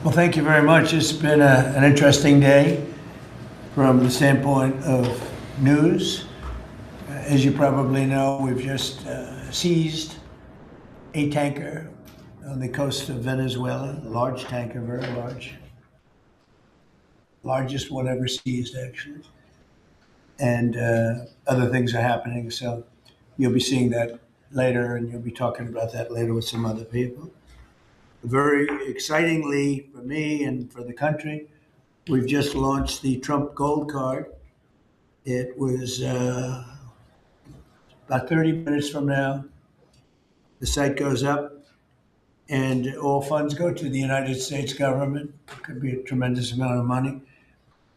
Well, thank you very much. It's been an interesting day from the standpoint of news. As you probably know, we've just seized a tanker on the coast of Venezuela, a large tanker, very large. Largest one ever seized, actually. And other things are happening, so you'll be seeing that later, and you'll be talking about that later with some other people. Very excitingly for me and for the country, we've just launched the Trump Gold Card. It was about 30 minutes from now. The site goes up, and all funds go to the United States government. It could be a tremendous amount of money.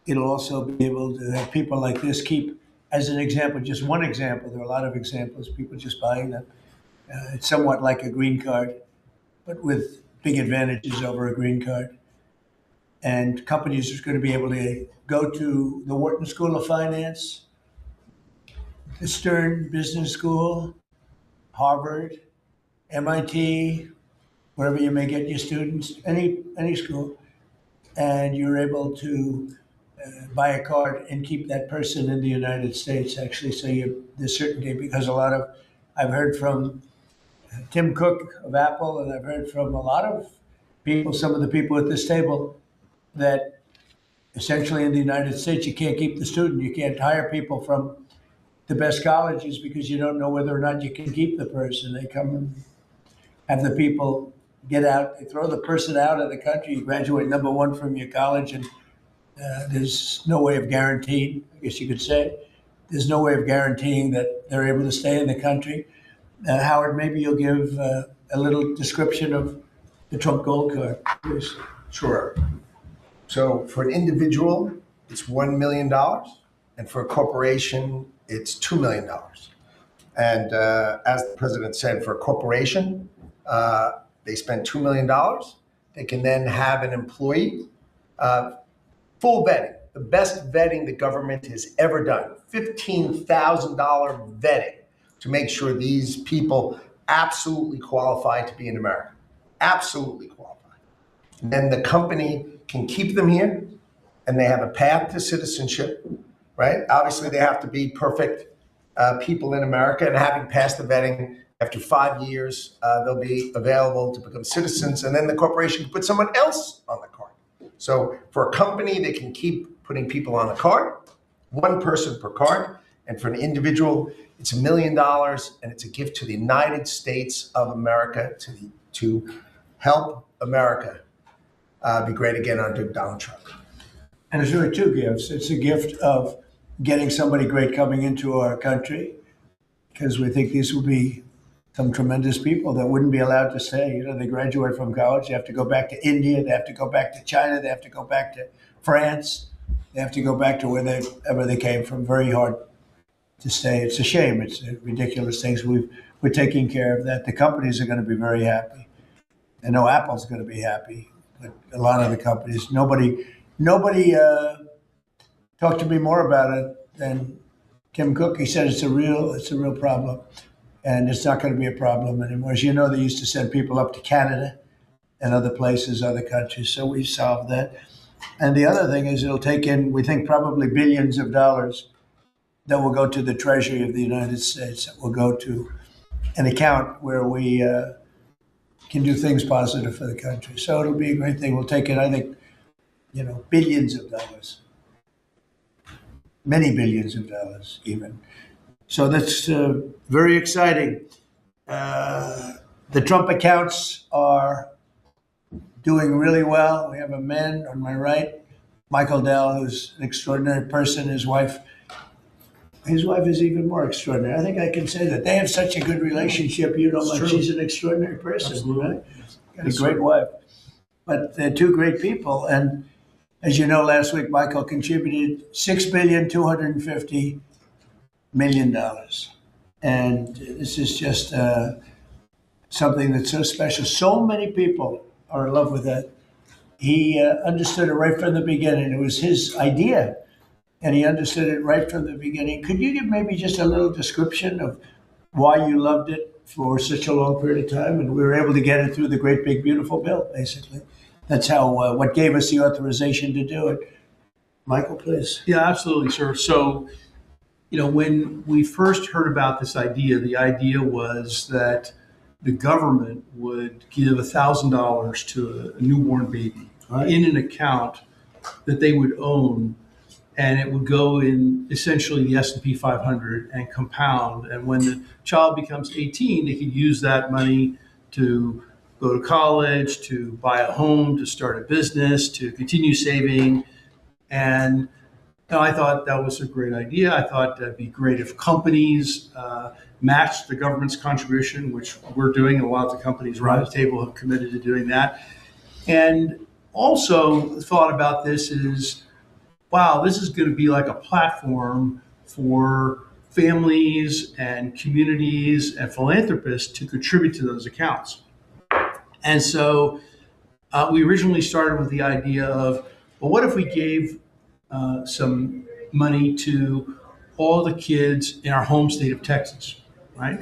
It'll also be able to have people like this keep, as an example, just one example. There are a lot of examples, people just buying them. It's somewhat like a green card, but with big advantages over a green card. And companies are going to be able to go to the Wharton School of Finance, the Stern Business School, Harvard, MIT, wherever you may get your students, any school, and you're able to buy a card and keep that person in the United States, actually. So there's certainty, because I've heard from Tim Cook of Apple, and I've heard from a lot of people, some of the people at this table, that essentially in the United States, you can't keep the student. You can't hire people from the best colleges because you don't know whether or not you can keep the person. They come and have the people get out. They throw the person out of the country. You graduate number one from your college, and there's no way of guaranteeing, I guess you could say, there's no way of guaranteeing that they're able to stay in the country. Howard, maybe you'll give a little description of the Trump Gold Card, please. Sure. So for an individual, it's $1 million, and for a corporation, it's $2 million. And as the president said, for a corporation, they spend $2 million. They can then have an employee, full vetting, the best vetting the government has ever done, $15,000 vetting to make sure these people absolutely qualify to be in America, absolutely qualify. And then the company can keep them here, and they have a path to citizenship, right? Obviously, they have to be perfect people in America, and having passed the vetting, after 5 years, they'll be available to become citizens, and then the corporation can put someone else on the card. So for a company, they can keep putting people on the card, one person per card, and for an individual, it's $1 million, and it's a gift to the United States of America to help America be great again under Donald Trump. And it's really two gifts. It's a gift of getting somebody great coming into our country, because we think these will be some tremendous people that wouldn't be allowed to stay. You know, they graduate from college, they have to go back to India, they have to go back to China, they have to go back to France, they have to go back to wherever they came from. Very hard to stay. It's a shame. It's ridiculous things. We're taking care of that. The companies are going to be very happy. I know Apple's going to be happy, but a lot of the companies, nobody talked to me more about it than Tim Cook. He said it's a real problem, and it's not going to be a problem anymore. As you know, they used to send people up to Canada and other places, other countries. So we've solved that. And the other thing is, it'll take in, we think, probably billions of dollars that will go to the Treasury of the United States, that will go to an account where we can do things positive for the country. So it'll be a great thing. We'll take in, I think, billions of dollars, many billions of dollars even. So that's very exciting. The Trump accounts are doing really well. We have a man on my right Michael Dell, who's an extraordinary person. His wife is even more extraordinary. I think I can say that. They have such a good relationship. You know, It's like true. she's an extraordinary person. Absolutely. Right? Got Yes, a great sir. wife. But they're two great people. And as you know, last week, Michael contributed $6,250,000,000. And this is just something that's so special. So many people are in love with that. He understood it right from the beginning. It was his idea, and he understood it right from the beginning. Could you give maybe just a little description of why you loved it for such a long period of time? And we were able to get it through the great big beautiful bill, basically. That's how what gave us the authorization to do it. Michael, please. Yeah, absolutely, sir. So, when we first heard about this idea, the idea was that the government would give $1,000 to a newborn baby Right. in an account that they would own, and it would go in essentially the S&P 500 and compound. And when the child becomes 18, they could use that money to go to college, to buy a home, to start a business, to continue saving. And I thought that was a great idea. I thought that'd be great if companies matched the government's contribution, which we're doing. A lot of the companies around the table have committed to doing that. And also the thought about this is, wow, this is going to be like a platform for families and communities and philanthropists to contribute to those accounts. And so we originally started with the idea of, well, what if we gave some money to all the kids in our home state of Texas, right?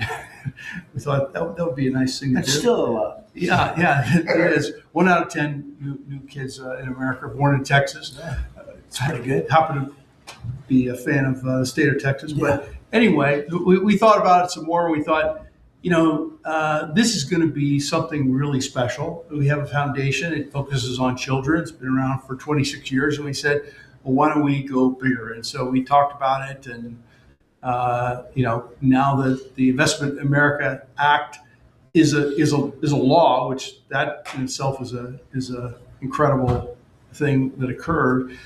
We thought that would be a nice thing to That's do. still a lot. Yeah, it is. 1 out of 10 new kids in America are born in Texas. It's pretty good. Happen to be a fan of the state of Texas. But anyway, we thought about it some more. We thought, this is going to be something really special. We have a foundation. It focuses on children. It's been around for 26 years. And we said, well, why don't we go bigger? And so we talked about it. And, now that the Investment America Act is a law, which that in itself is a incredible thing that occurred.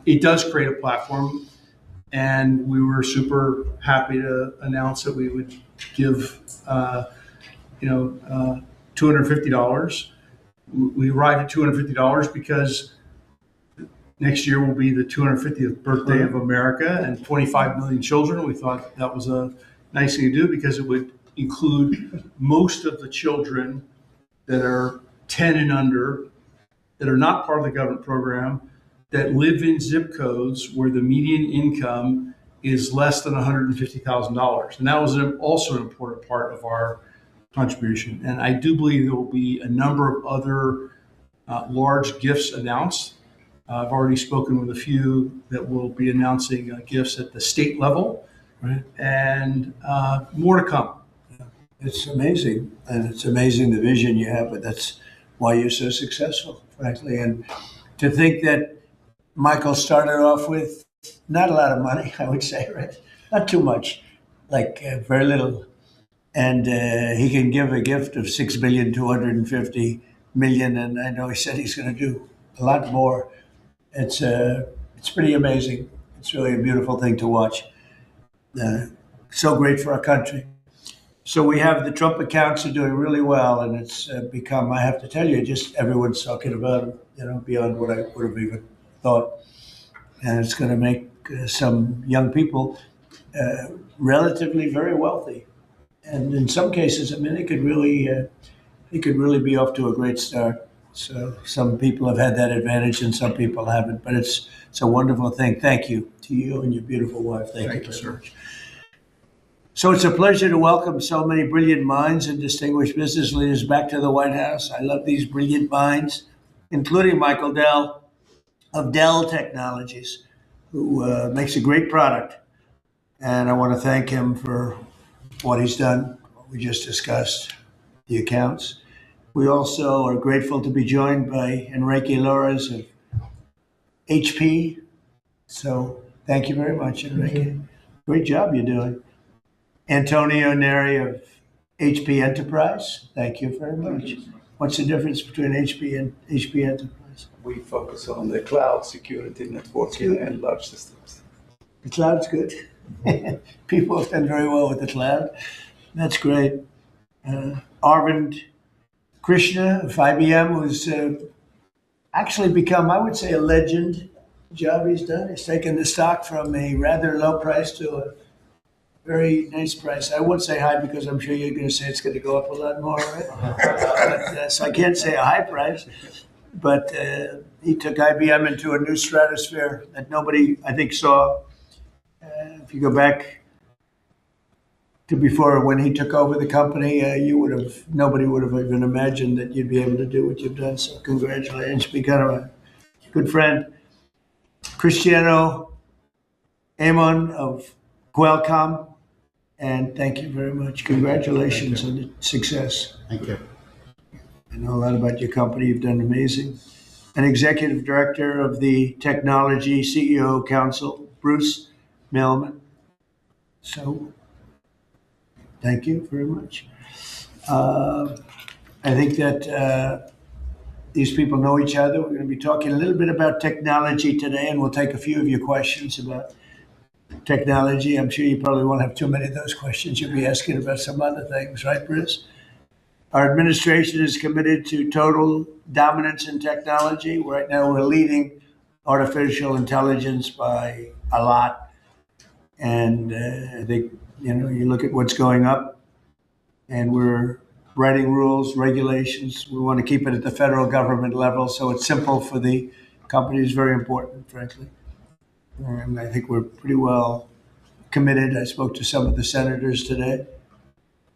It does create a platform, and we were super happy to announce that we would give $250. We arrived at $250 because next year will be the 250th birthday of America and 25 million children. We thought that was a nice thing to do because it would include most of the children that are 10 and under, that are not part of the government program, that live in zip codes where the median income is less than $150,000. And that was also an important part of our contribution. And I do believe there will be a number of other large gifts announced. I've already spoken with a few that will be announcing gifts at the state level, Right. and more to come. It's amazing, and it's amazing the vision you have, but that's why you're so successful, frankly. And to think that Michael started off with not a lot of money, I would say, right? Not too much, like very little. And he can give a gift of $6,250,000,000, and I know he said he's going to do a lot more. It's pretty amazing. It's really a beautiful thing to watch. So great for our country. So we have the Trump accounts are doing really well, and it's become, I have to tell you, just everyone's talking about it, beyond what I would have even thought. And it's going to make some young people relatively very wealthy. And in some cases, I mean, they could really be off to a great start. So some people have had that advantage and some people haven't, but it's a wonderful thing. Thank you to you and your beautiful wife. Thank you, you, very sir. much. So it's a pleasure to welcome so many brilliant minds and distinguished business leaders back to the White House. I love these brilliant minds, including Michael Dell of Dell Technologies, who makes a great product. And I want to thank him for what he's done, what we just discussed, the accounts. We also are grateful to be joined by Enrique Lores of HP. So thank you very much, Enrique. Great job you're doing. Antonio Neri of HP Enterprise. Thank you very much. What's the difference between HP and HP Enterprise? We focus on the cloud security, networking, and large systems. The cloud's good. People have done very well with the cloud. That's great. Arvind Krishna of IBM, who's actually become, I would say, a legend. Job he's done. He's taken the stock from a rather low price to a very nice price. I won't say high because I'm sure you're going to say it's going to go up a lot more, right? So I can't say a high price. But he took IBM into a new stratosphere that nobody, I think, saw. If you go back to before when he took over the company, nobody would have even imagined that you'd be able to do what you've done. So congratulations, become a good friend. Cristiano Amon of Qualcomm, and thank you very much. Congratulations on the success. Thank you. I know a lot about your company. You've done amazing. And Executive Director of the Technology CEO Council, Bruce Millman. So, thank you very much. I think that these people know each other. We're going to be talking a little bit about technology today, and we'll take a few of your questions about technology. I'm sure you probably won't have too many of those questions. You'll be asking about some other things, right, Bruce? Our administration is committed to total dominance in technology. Right now, we're leading artificial intelligence by a lot. And I think, you look at what's going up, and we're writing rules, regulations. We want to keep it at the federal government level so it's simple for the companies, very important, frankly. And I think we're pretty well committed. I spoke to some of the senators today,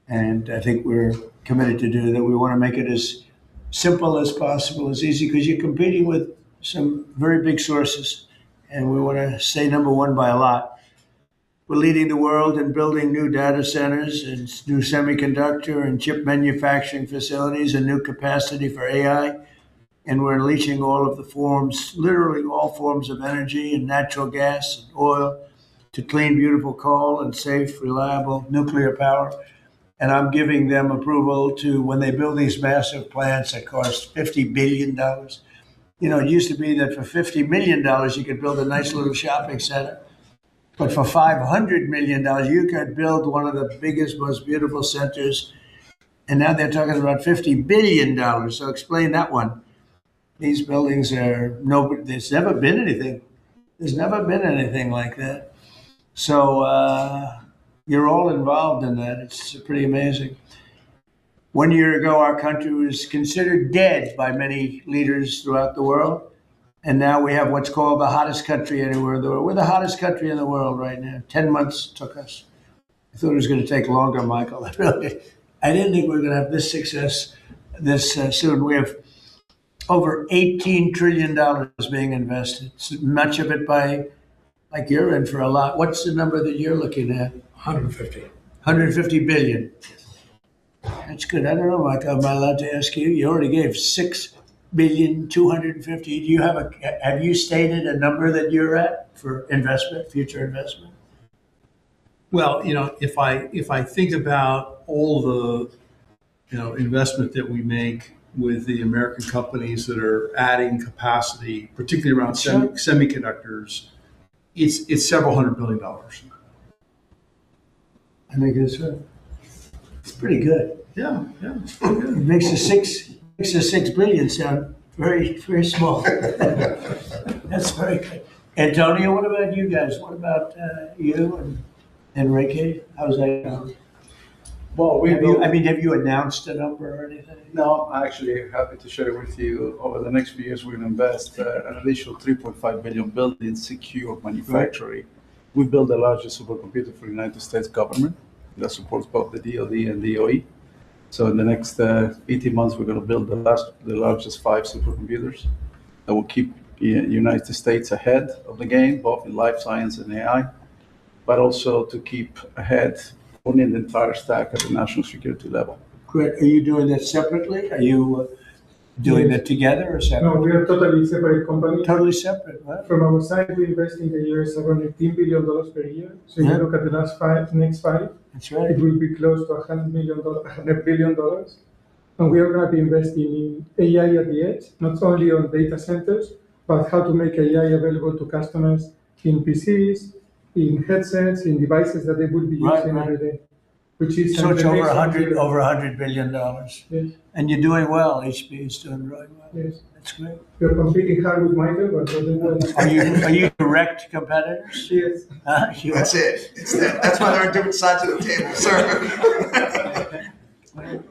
and I think we're committed to do that. We want to make it as simple as possible, as easy, because you're competing with some very big sources, and we want to stay number one by a lot. We're leading the world in building new data centers and new semiconductor and chip manufacturing facilities and new capacity for AI. And we're unleashing all of the forms, literally all forms of energy and natural gas and oil to clean, beautiful coal and safe, reliable nuclear power. And I'm giving them approval to, when they build these massive plants that cost $50 billion. It used to be that for $50 million, you could build a nice little shopping center. But for $500 million, you could build one of the biggest, most beautiful centers. And now they're talking about $50 billion. So explain that one. These buildings there's never been anything. There's never been anything like that. So you're all involved in that. It's pretty amazing. 1 year ago, our country was considered dead by many leaders throughout the world. And now we have what's called the hottest country anywhere in the world. We're the hottest country in the world right now. 10 months took us. I thought it was going to take longer, Michael. I didn't think we were going to have this success this soon. We have over $18 trillion being invested. Much of it by, like you're in for a lot. What's the number that you're looking at? 150. 150 billion. That's good. I don't know, Michael. Am I allowed to ask you? You already gave 6,250,000,000. Do you have you stated a number that you're at for investment, future investment? Well, if I think about all the, investment that we make with the American companies that are adding capacity, particularly around semiconductors, it's several $100 billion. I think it's pretty good. Yeah. It makes the 6 billion sound very, very small. That's very good. Antonio, what about you guys? What about you and Enrique? How's that going? Well, have you announced a number or anything? No, I'm actually happy to share with you. Over the next few years, we're going to invest an additional $3.5 billion building secure manufacturing. We built the largest supercomputer for the United States government that supports both the DoD and DOE. So in the next 18 months, we're going to build the largest 5 supercomputers that will keep the United States ahead of the game, both in life science and AI, but also to keep ahead owning the entire stack at the national security level. Great. Are you doing that separately? Are you doing that together or No, separately? we are totally separate company. Totally separate, right? From our side, we invest in the years around $18 billion per year. So if you look at the next 5, That's right. it will be close to $100 billion. And we are going to be investing in AI at the edge, not only on data centers, but how to make AI available to customers in PCs, in headsets, in devices that they will be Right, using right. every day. Which is So it's the over next 100, frontier. over $100 billion. Yes, And you're doing well. HP is doing really well. yes. That's great. We're competing hard with Michael, but we're doing well. Are you direct competitors? Yes. You That's are. it. It's that. That's why they're on different sides of the table, sir.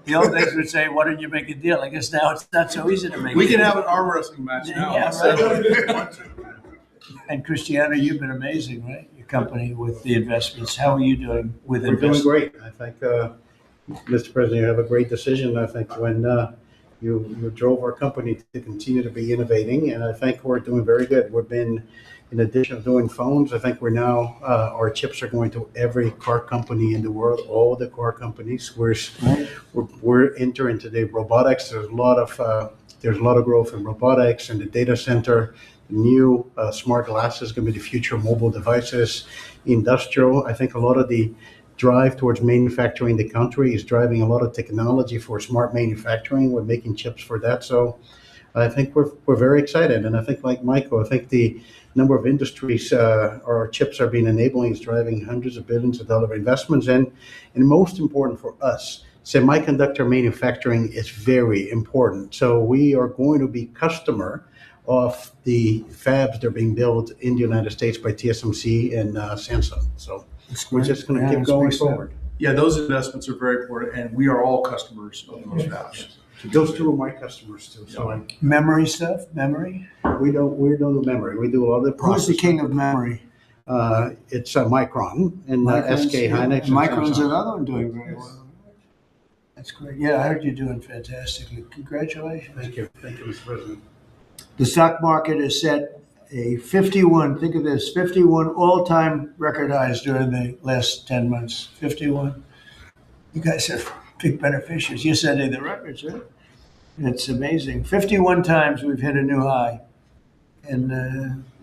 The old days would say, why don't you make a deal? I guess now it's not so easy to make We a can deal. have an arm wrestling match now. Yeah, instead of- And Cristiano, you've been amazing, right? Your company with the investments. How are you doing with We're doing investments? great. I think, Mr. President, you have a great decision. I think when you drove our company to continue to be innovating, and I think we're doing very good. We've been, in addition to doing phones, I think we're now, our chips are going to every car company in the world, all the car companies. We're entering today robotics. There's a lot of growth in robotics and the data center. New smart glasses going to be the future of mobile devices. Industrial, I think a lot of the drive towards manufacturing the country is driving a lot of technology for smart manufacturing. We're making chips for that. So I think we're very excited. And I think, like Michael, I think the number of industries our chips are being enabling is driving hundreds of billions of dollar investments. And most important for us, semiconductor manufacturing is very important. So we are going to be customer of the fabs that are being built in the United States by TSMC and Samsung. So we're just going to keep going forward. Yeah, those investments are very important, and we are all customers of those fabs. Those two are my customers too. So Memory stuff? Memory? we don't do memory. We do a lot of the Who's process. the king of memory? It's Micron and Micron's- SK Hynix. and Micron's Samsung. another one doing very well. That's great. Yeah, I heard you're doing fantastically. Congratulations. Thank you, Mr. President. The stock market has set a 51, think of this, 51 all-time record highs during the last 10 months. 51. You guys are big beneficiaries. You're setting the records, right? It's amazing. 51 times we've hit a new high. And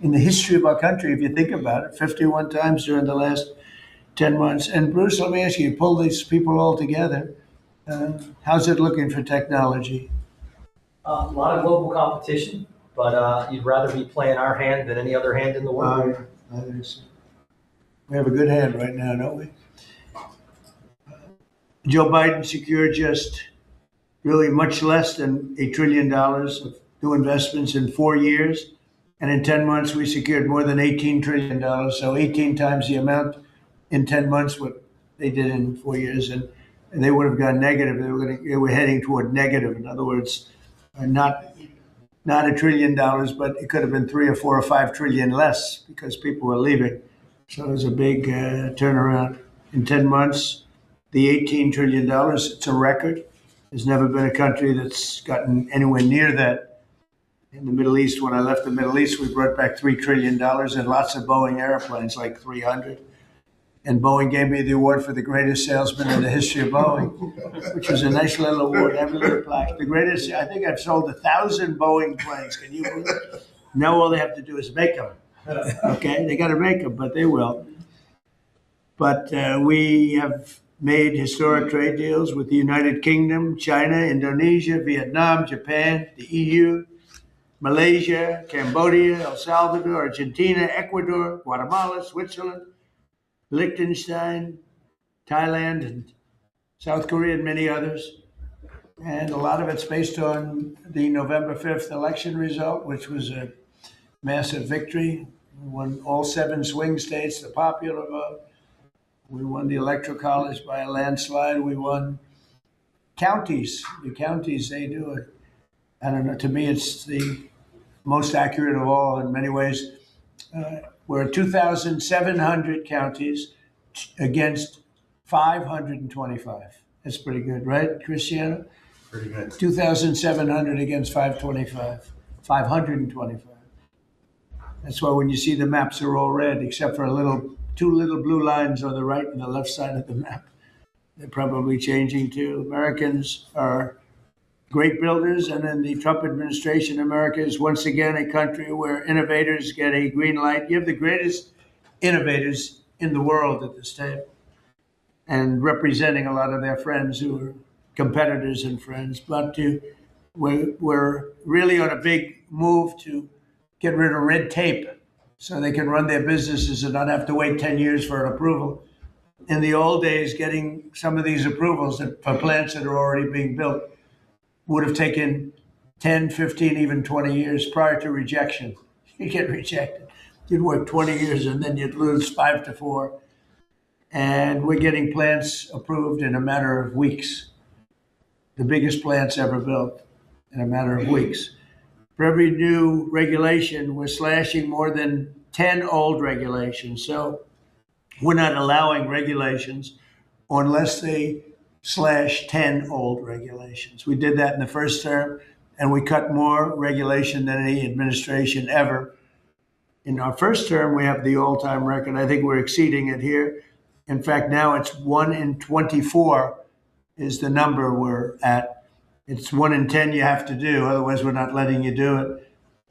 in the history of our country, if you think about it, 51 times during the last 10 months. And Bruce, let me ask you, pull these people all together. How's it looking for technology? A lot of global competition, but you'd rather be playing our hand than any other hand in the world. We have a good hand right now, don't we? Joe Biden secured just really much less than $1 trillion of new investments in 4 years. And in 10 months, we secured more than $18 trillion. So 18 times the amount in 10 months what they did in 4 years. And they would have gone negative. They were heading toward negative. In other words, not $1 trillion, but it could have been 3 or 4 or 5 trillion less because people were leaving. So it was a big turnaround. In 10 months, the $18 trillion, it's a record. There's never been a country that's gotten anywhere near that. In the Middle East, when I left the Middle East, we brought back $3 trillion and lots of Boeing airplanes, like 300. And Boeing gave me the award for the greatest salesman in the history of Boeing, which was a nice little award. Every little plaque. The greatest, I think I've sold 1,000 Boeing planes. Can you believe it? Now all they have to do is make them. Okay, they got to make them, but they will. But we have made historic trade deals with the United Kingdom, China, Indonesia, Vietnam, Japan, the EU, Malaysia, Cambodia, El Salvador, Argentina, Ecuador, Guatemala, Switzerland, Liechtenstein, Thailand, and South Korea, and many others. And a lot of it's based on the November 5th election result, which was a massive victory. We won all 7 swing states, the popular vote. We won the Electoral College by a landslide. We won counties. The counties, they do it. I don't know, to me, it's the most accurate of all in many ways. We're 2,700 counties against 525. That's pretty good, right, Cristiano? Pretty good. 2,700 against 525. 525. That's why when you see the maps are all red, except for 2 little blue lines on the right and the left side of the map. They're probably changing too. Americans are great builders, and in the Trump administration, America is once again a country where innovators get a green light. You have the greatest innovators in the world at this table, and representing a lot of their friends who are competitors and friends, but we're really on a big move to get rid of red tape so they can run their businesses and not have to wait 10 years for an approval. In the old days, getting some of these approvals for plants that are already being built would have taken 10, 15, even 20 years prior to rejection. You get rejected. You'd work 20 years and then you'd lose 5-4. And we're getting plants approved in a matter of weeks. The biggest plants ever built in a matter of weeks. For every new regulation, we're slashing more than 10 old regulations. So we're not allowing regulations unless they slash 10 old regulations. We did that in the first term, and we cut more regulation than any administration ever. In our first term, we have the all-time record. I think we're exceeding it here. In fact, now it's 1 in 24 is the number we're at. It's 1 in 10 you have to do, otherwise we're not letting you do it.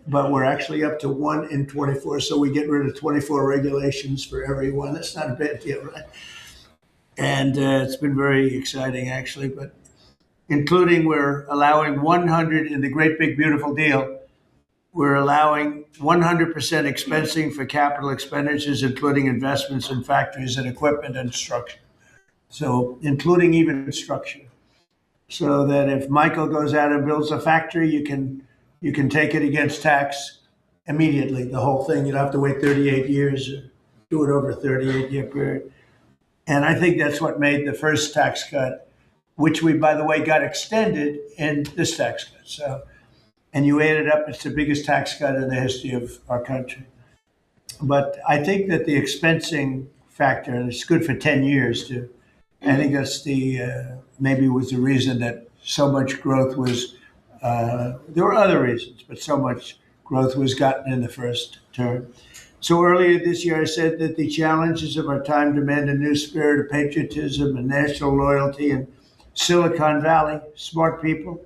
But we're actually up to 1 in 24, so we get rid of 24 regulations for everyone. That's not a bad deal, right? And it's been very exciting, actually. But including we're allowing 100 in the Great Big Beautiful Deal. We're allowing 100% expensing for capital expenditures, including investments in factories and equipment and structure. So including even structure. So that if Michael goes out and builds a factory, you can take it against tax immediately, the whole thing. You don't have to wait 38 years or do it over a 38-year period. And I think that's what made the first tax cut, which we, by the way, got extended in this tax cut. So, and you add it up, it's the biggest tax cut in the history of our country. But I think that the expensing factor, and it's good for 10 years too. I think that's maybe was the reason that so much growth was, there were other reasons, but so much growth was gotten in the first term. So earlier this year, I said that the challenges of our time demand a new spirit of patriotism and national loyalty in Silicon Valley, smart people,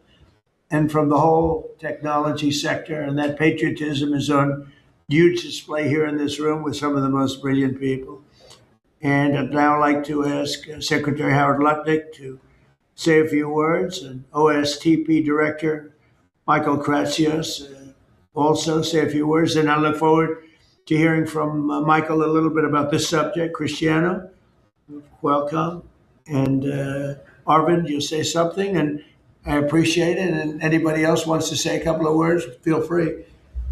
and from the whole technology sector. And that patriotism is on huge display here in this room with some of the most brilliant people. And I'd now like to ask Secretary Howard Lutnick to say a few words, and OSTP Director Michael Kratsios also say a few words. And I look forward to hearing from Michael a little bit about this subject. Cristiano, welcome. And Arvind, you'll say something, and I appreciate it. And anybody else wants to say a couple of words, feel free.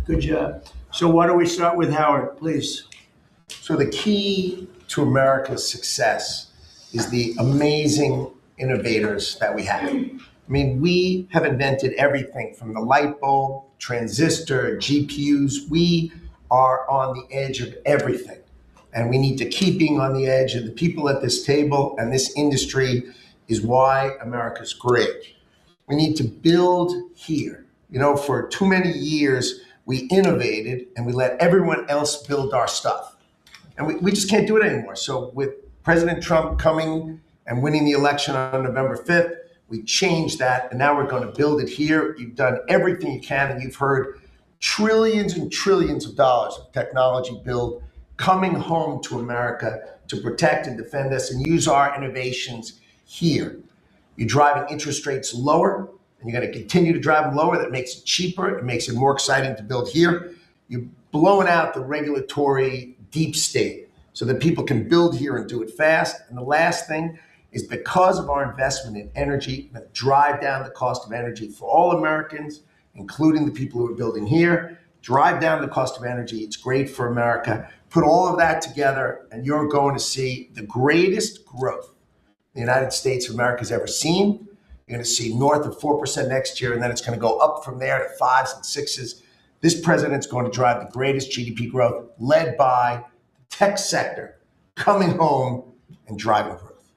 Good job. So why don't we start with Howard, please? So the key to America's success is the amazing innovators that we have. I mean, we have invented everything from the light bulb, transistor, GPUs. We are on the edge of everything. And we need to keep being on the edge. And the people at this table and this industry is why America's great. We need to build here. You know, for too many years, we innovated and we let everyone else build our stuff. And we just can't do it anymore. So with President Trump coming and winning the election on November 5th, we changed that, and now we're going to build it here. You've done everything you can, and you've heard trillions and trillions of dollars of technology build coming home to America to protect and defend us and use our innovations here. You're driving interest rates lower, and you're going to continue to drive them lower. That makes it cheaper. It makes it more exciting to build here. You're blowing out the regulatory deep state so that people can build here and do it fast. And the last thing is, because of our investment in energy, that drive down the cost of energy for all Americans, including the people who are building here, drive down the cost of energy. It's great for America. Put all of that together, and you're going to see the greatest growth the United States of America has ever seen. You're going to see north of 4% next year, and then it's going to go up from there to 5s and 6s. This president's going to drive the greatest GDP growth, led by the tech sector coming home and driving growth.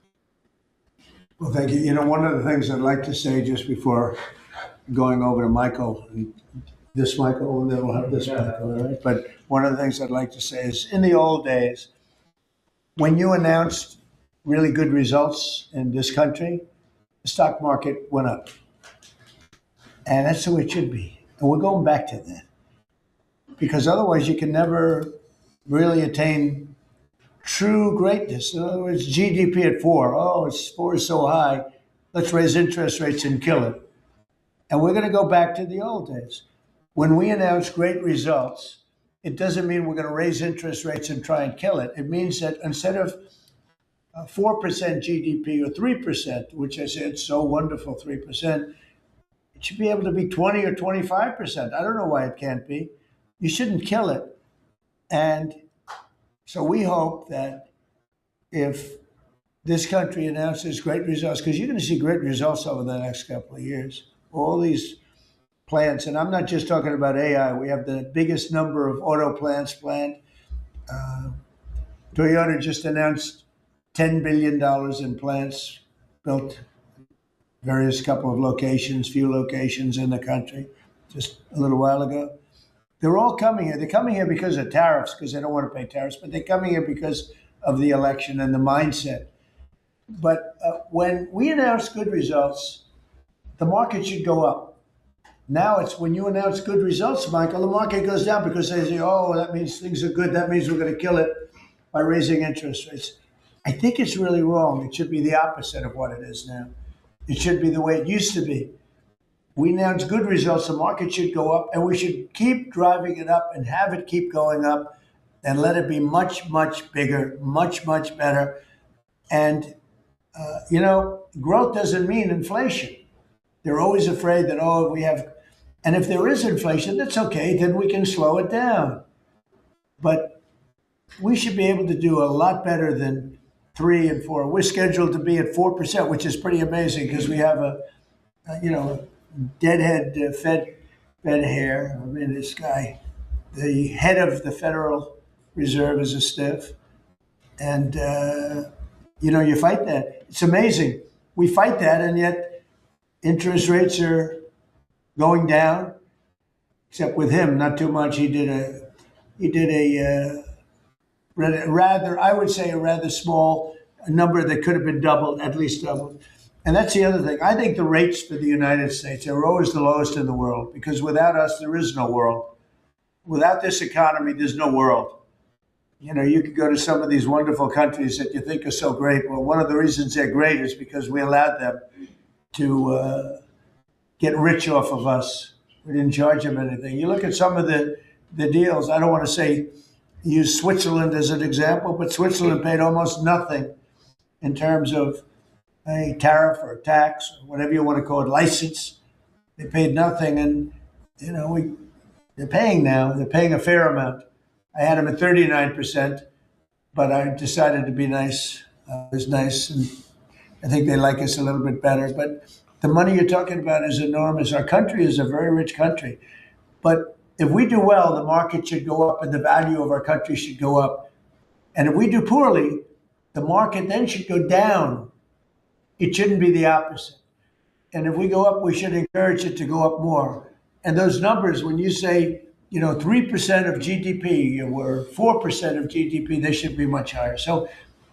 Well, thank you. You know, one of the things I'd like to say just before going over to Michael, and this Michael, and then we'll have this Michael, all right? But one of the things I'd like to say is, in the old days, when you announced really good results in this country, the stock market went up. And that's the way it should be. And we're going back to that. Because otherwise you can never really attain true greatness. In other words, GDP at 4. Oh, 4 is so high. let's raise interest rates and kill it. And we're going to go back to the old days. When we announce great results, it doesn't mean we're going to raise interest rates and try and kill it. It means that instead of 4% GDP or 3%, which I said so wonderful, 3%, it should be able to be 20 or 25%. I don't know why it can't be. You shouldn't kill it. And so we hope that if this country announces great results, because you're going to see great results over the next couple of years, all these plants, and I'm not just talking about AI, we have the biggest number of auto plants planned. Toyota just announced $10 billion in plants built, various couple of locations, few locations in the country, just a little while ago. They're all coming here. They're coming here because of tariffs, because they don't want to pay tariffs, but they're coming here because of the election and the mindset. But when we announce good results, the market should go up. Now it's when you announce good results, Michael, the market goes down because they say, oh, that means things are good. That means we're going to kill it by raising interest rates. I think it's really wrong. It should be the opposite of what it is now. It should be the way it used to be. We announce good results, the market should go up, and we should keep driving it up and have it keep going up and let it be much, much bigger, much, much better. And, growth doesn't mean inflation. They're always afraid that, and if there is inflation, that's okay, then we can slow it down. But we should be able to do a lot better than 3 and 4. We're scheduled to be at 4%, which is pretty amazing because we have a deadhead Fed hair. I mean, this guy, the head of the Federal Reserve is a stiff. And, you fight that. It's amazing. We fight that, and yet interest rates are going down, except with him, not too much. He did a rather small number that could have been doubled, at least doubled. And that's the other thing. I think the rates for the United States are always the lowest in the world because without us, there is no world. Without this economy, there's no world. You could go to some of these wonderful countries that you think are so great. Well, one of the reasons they're great is because we allowed them to get rich off of us. We didn't charge them anything. You look at some of the deals. I don't want to use Switzerland as an example, but Switzerland paid almost nothing in terms of a tariff or tax or whatever you want to call it, license. They paid nothing, and they're paying now. They're paying a fair amount. I had them at 39%, but I decided to be nice. It was nice, and I think they like us a little bit better. But the money you're talking about is enormous. Our country is a very rich country, but if we do well, the market should go up and the value of our country should go up. And if we do poorly, the market then should go down. It shouldn't be the opposite. And if we go up, we should encourage it to go up more. And those numbers, when you say, 3% of GDP or 4% of GDP, they should be much higher. So,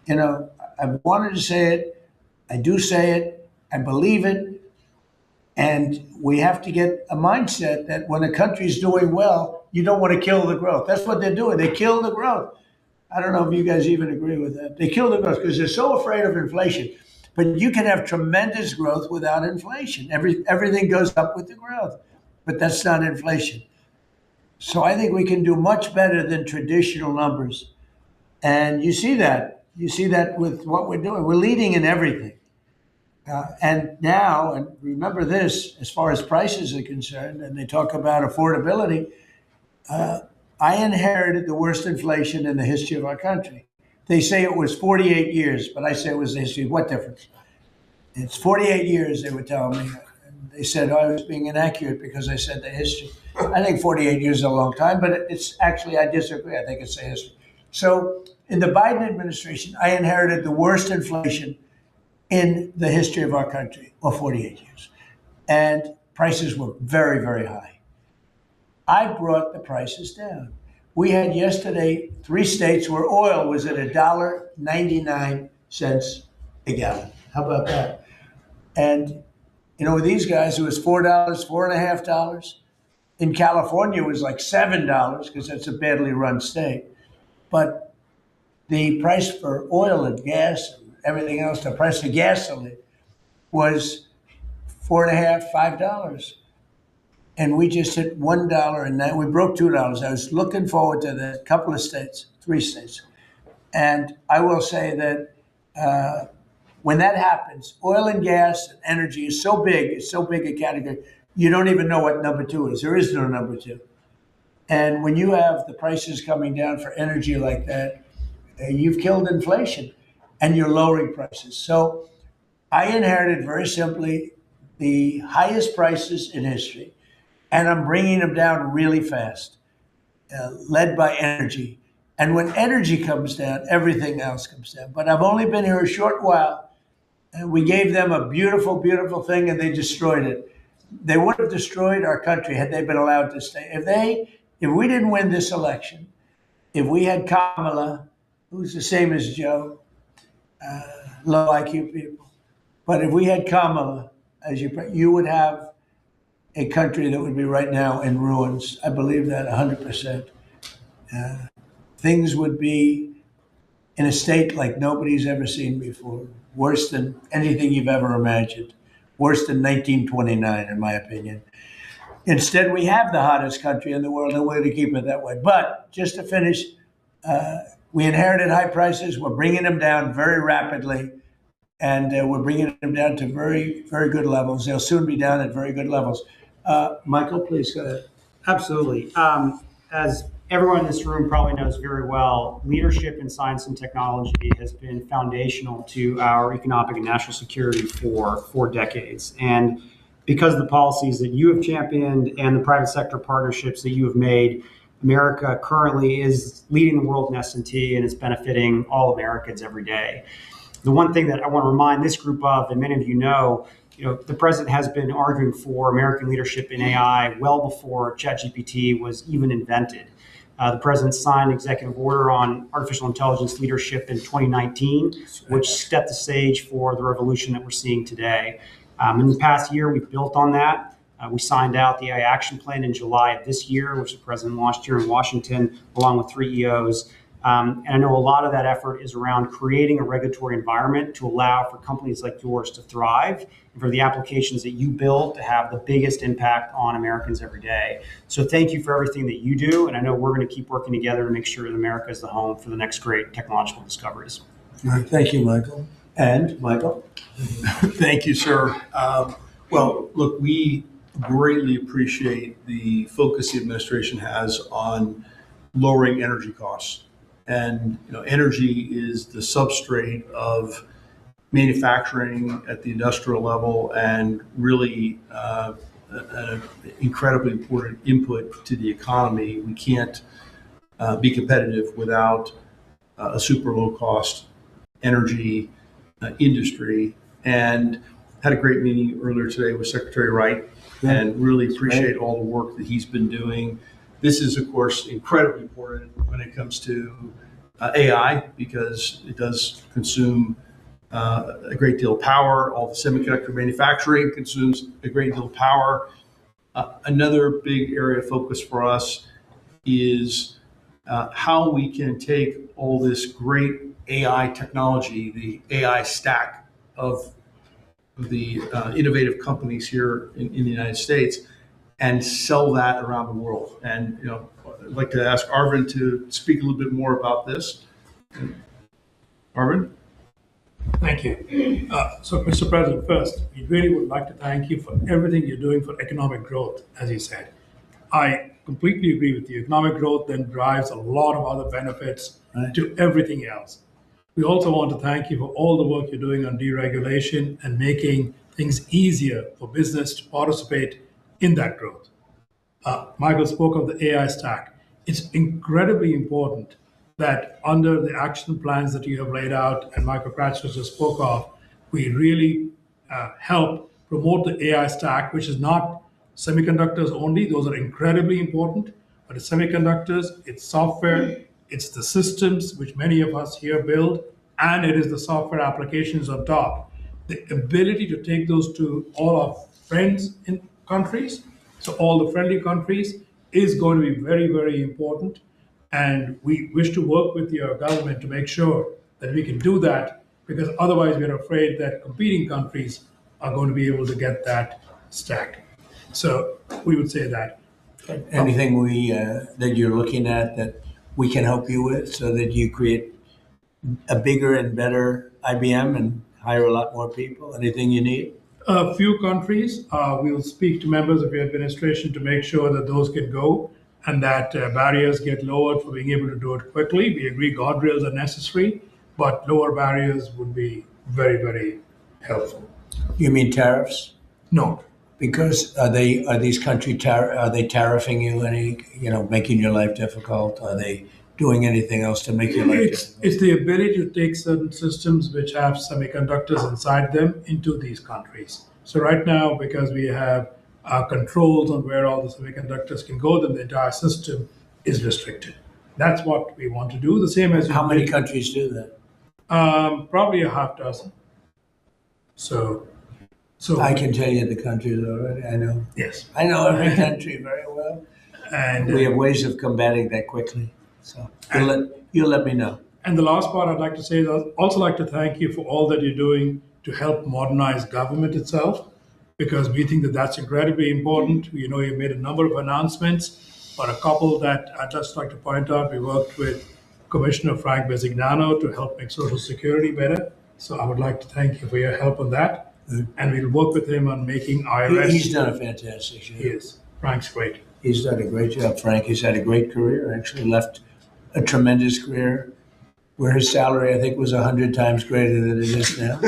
I wanted to say it. I do say it. I believe it. And we have to get a mindset that when a country's doing well, you don't want to kill the growth. That's what they're doing. They kill the growth. I don't know if you guys even agree with that. They kill the growth because they're so afraid of inflation. But you can have tremendous growth without inflation. Everything goes up with the growth, but that's not inflation. So I think we can do much better than traditional numbers. And you see that. You see that with what we're doing. We're leading in everything. And remember this, as far as prices are concerned, and they talk about affordability, I inherited the worst inflation in the history of our country. They say it was 48 years, but I say it was the history. What difference? It's 48 years, they were telling me. And they said I was being inaccurate because I said the history. I think 48 years is a long time, but it's actually, I disagree. I think it's the history. So in the Biden administration, I inherited the worst inflation in the history of our country, or 48 years. And prices were very, very high. I brought the prices down. We had yesterday 3 states where oil was at $1.99 a gallon. How about that? And, with these guys, it was $4, $4.50. In California, it was like $7 because that's a badly run state. But the price for oil and gas and everything else, the price of gasoline, was $4.50, $5. And we just hit $1 and we broke $2. I was looking forward to that. Couple of states, 3 states. And I will say that when that happens, oil and gas and energy is so big, it's so big a category, you don't even know what number 2 is. There is no number 2. And when you have the prices coming down for energy like that, you've killed inflation and you're lowering prices. So I inherited very simply the highest prices in history, and I'm bringing them down really fast, led by energy. And when energy comes down, everything else comes down. But I've only been here a short while, and we gave them a beautiful, beautiful thing, and they destroyed it. They would have destroyed our country had they been allowed to stay. If we didn't win this election, if we had Kamala, who's the same as Joe, low IQ people, but if we had Kamala, as you would have a country that would be right now in ruins. I believe that 100%. Things would be in a state like nobody's ever seen before, worse than anything you've ever imagined, worse than 1929, in my opinion. Instead, we have the hottest country in the world, and we're going to keep it that way. But just to finish, we inherited high prices. We're bringing them down very rapidly, and we're bringing them down to very, very good levels. They'll soon be down at very good levels. Michael, please go ahead. Absolutely. As everyone in this room probably knows very well, leadership in science and technology has been foundational to our economic and national security for decades. And because of the policies that you have championed and the private sector partnerships that you have made, America currently is leading the world in S&T, and it's benefiting all Americans every day. The one thing that I want to remind this group of, and many of you know, the president has been arguing for American leadership in AI well before ChatGPT was even invented. The president signed an executive order on artificial intelligence leadership in 2019, which set the stage for the revolution that we're seeing today. In the past year, we've built on that. We signed out the AI action plan in July of this year, which the president launched here in Washington, along with 3 EOs. And I know a lot of that effort is around creating a regulatory environment to allow for companies like yours to thrive and for the applications that you build to have the biggest impact on Americans every day. So thank you for everything that you do. And I know we're going to keep working together to make sure that America is the home for the next great technological discoveries. All right, thank you, Michael. And Michael? Thank you, sir. Well, look, we greatly appreciate the focus the administration has on lowering energy costs. And energy is the substrate of manufacturing at the industrial level, and really an incredibly important input to the economy. We can't be competitive without a super low cost energy industry. And had a great meeting earlier today with Secretary Wright, and really appreciate all the work that he's been doing. This is, of course, incredibly important when it comes to AI, because it does consume a great deal of power. All the semiconductor manufacturing consumes a great deal of power. Another big area of focus for us is how we can take all this great AI technology, the AI stack of the innovative companies here in the United States, and sell that around the world. And I'd like to ask Arvind to speak a little bit more about this. Arvind? Thank you. So, Mr. President, first, we really would like to thank you for everything you're doing for economic growth, as you said. I completely agree with you. Economic growth then drives a lot of other benefits to everything else. We also want to thank you for all the work you're doing on deregulation and making things easier for business to participate in that growth. Michael spoke of the AI stack. It's incredibly important that under the action plans that you have laid out and Michael Kratzer just spoke of, we really help promote the AI stack, which is not semiconductors only. Those are incredibly important, but it's semiconductors, it's software, it's the systems, which many of us here build, and it is the software applications on top. The ability to take those to all our friends in countries, so all the friendly countries, is going to be very, very important. And we wish to work with your government to make sure that we can do that, because otherwise we're afraid that competing countries are going to be able to get that stacked. So we would say that. Anything that you're looking at that we can help you with so that you create a bigger and better IBM and hire a lot more people? Anything you need? A few countries, we will speak to members of your administration to make sure that those can go and that barriers get lowered for being able to do it quickly. We agree guardrails are necessary, but lower barriers would be very, very helpful. You mean tariffs? No, Because are these are they tariffing you making your life difficult? Are they doing anything else to make your life difficult? it's the ability to take certain systems which have semiconductors inside them into these countries. So right now, because we have controls on where all the semiconductors can go, then the entire system is restricted. That's what we want to do. The same as How many countries do that? Probably a half dozen. So I can tell you the countries already. I know. yes, I know every country very well. and We have ways of combating that quickly. So you'll let me know. And the last part I'd like to say is I'd also like to thank you for all that you're doing to help modernize government itself, because we think that that's incredibly important. You made a number of announcements, but a couple that I'd just like to point out. We worked with Commissioner Frank Bisignano to help make Social Security better. So I would like to thank you for your help on that. And we'll work with him on making IRS. He's done a fantastic job. He is. Frank's great. He's done a great job, Frank. He's had a great career, actually left a tremendous career where his salary, I think, was 100 times greater than it is now.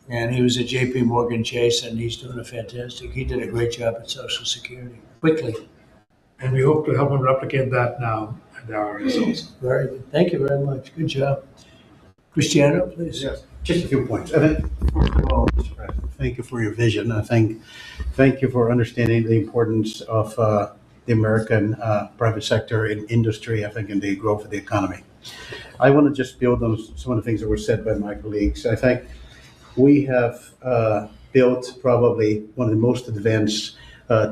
And he was at JP Morgan Chase, and he did a great job at Social Security, quickly. And we hope to help him replicate that now at the IRS also. Very good. Thank you very much. Good job. Cristiano, please. Yes, just a few points. I think, first of all, Mr. President, thank you for your vision. Thank you for understanding the importance of the American private sector and industry, I think, in the growth of the economy. I want to just build on some of the things that were said by my colleagues. I think we have built probably one of the most advanced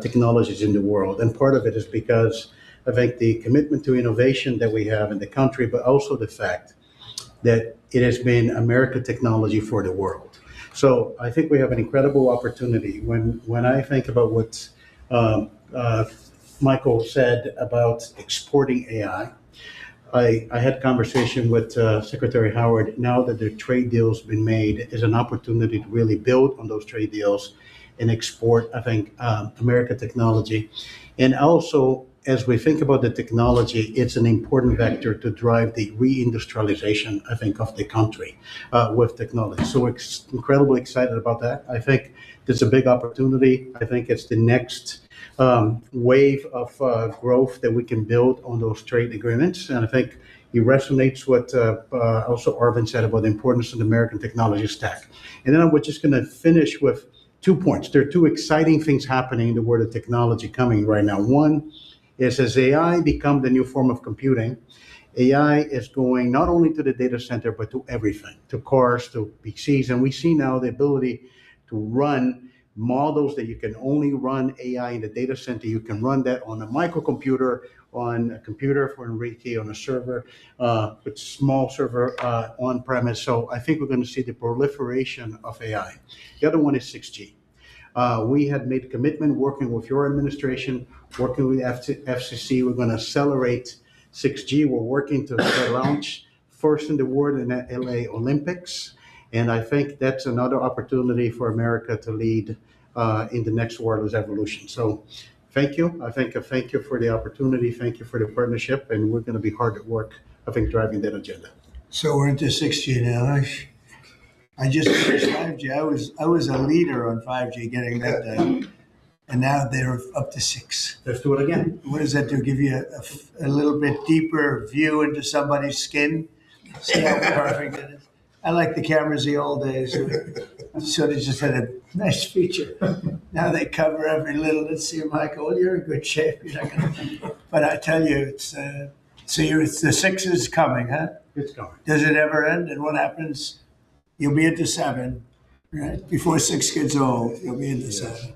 technologies in the world. And part of it is because I think the commitment to innovation that we have in the country, but also the fact that it has been American technology for the world. So I think we have an incredible opportunity. When I think about what Michael said about exporting AI, I had a conversation with Secretary Howard. Now that the trade deal's been made, is an opportunity to really build on those trade deals and export, I think, American technology. And also, as we think about the technology, it's an important vector to drive the reindustrialization, I think, of the country with technology. So we're incredibly excited about that. I think it's a big opportunity. I think it's the next wave of growth that we can build on those trade agreements. And I think it resonates what also Arvind said about the importance of the American technology stack. And then we're just going to finish with 2 points. There are 2 exciting things happening in the world of technology coming right now. One is as AI become the new form of computing, AI is going not only to the data center, but to everything, to cars, to PCs. And we see now the ability to run models that you can only run AI in the data center. You can run that on a microcomputer, on a computer for Enrique, on a server, with small server on premise. So I think we're going to see the proliferation of AI. The other one is 6G. We had made a commitment working with your administration, working with FCC. We're going to accelerate 6G. We're working to launch first in the world in the LA Olympics. And I think that's another opportunity for America to lead in the next wireless evolution. So thank you. Thank you for the opportunity. Thank you for the partnership. And we're going to be hard at work, I think, driving that agenda. So we're into 6G now. I just finished 5G. I was a leader on 5G, getting that done. And now they're up to 6. Let's do it again. What does that do? Give you a little bit deeper view into somebody's skin? See how perfect it is? I like the cameras the old days. So they just had a nice feature. Now they cover every little. Let's see, Michael, well, you're in good shape. You're not gonna, but I tell you, it's the 6 is coming, huh? It's coming. Does it ever end? And what happens? You'll be into 7, right? Before 6 gets old, you'll be into 7.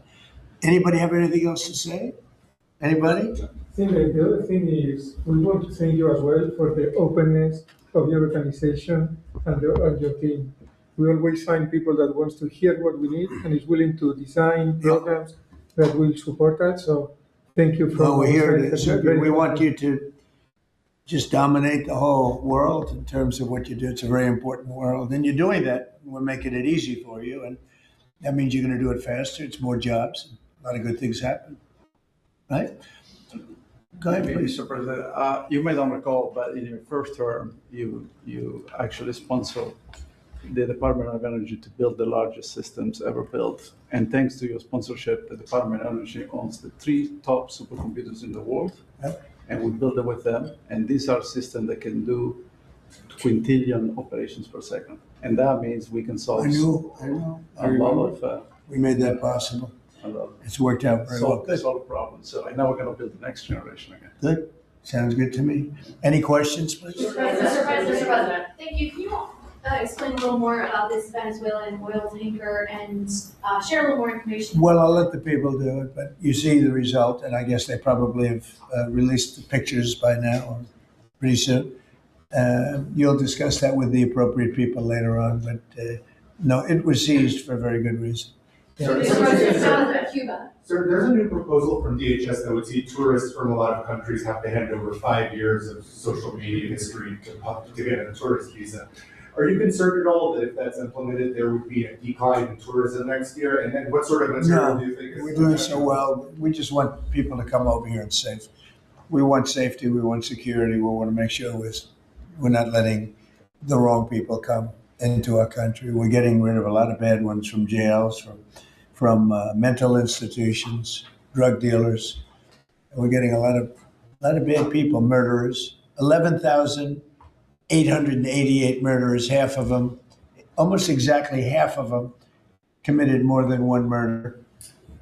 Anybody have anything else to say? Anybody? I think that the other thing is we want to thank you as well for the openness of your organization and your team. We always find people that wants to hear what we need and is willing to design programs that will support that. So thank you for. Well, we're here our to side. serve you. We want you to just dominate the whole world in terms of what you do. It's a very important world, and you're doing that. We're making it easy for you, and that means you're going to do it faster. It's more jobs. A lot of good things happen, right? Go ahead, please. Mr. President, you may not recall, but in your first term, you actually sponsored the Department of Energy to build the largest systems ever built. And thanks to your sponsorship, the Department of Energy owns the 3 top supercomputers in the world. Yep. And we build it with them. And these are systems that can do quintillion operations per second. And that means we can solve I know. I a lot remember. of We made that possible. It's worked out very well. Good. solve problems. So I know we're going to build the next generation again. Good. Sounds good to me. Any questions, please? Mr. President, thank you. Can you explain a little more about this Venezuelan oil tanker and share a little more information? Well, I'll let the people do it, but you see the result, and I guess they probably have released the pictures by now or pretty soon. You'll discuss that with the appropriate people later on, but no, it was seized for a very good reason. Mr. President, it's not about Cuba. Sir, there's a new proposal from DHS that would see tourists from a lot of countries have to hand over 5 years of social media history to get a tourist visa. Are you concerned at all that if that's implemented, there would be a decline in tourism next year? And then what sort of material do you think is? We're doing so well. We just want people to come over here and safe. We want safety. We want security. We want to make sure we're not letting the wrong people come into our country. We're getting rid of a lot of bad ones from jails, from mental institutions, drug dealers. And we're getting a lot of bad people, murderers. 11,888 murderers. Half of them, almost exactly half of them, committed more than one murder.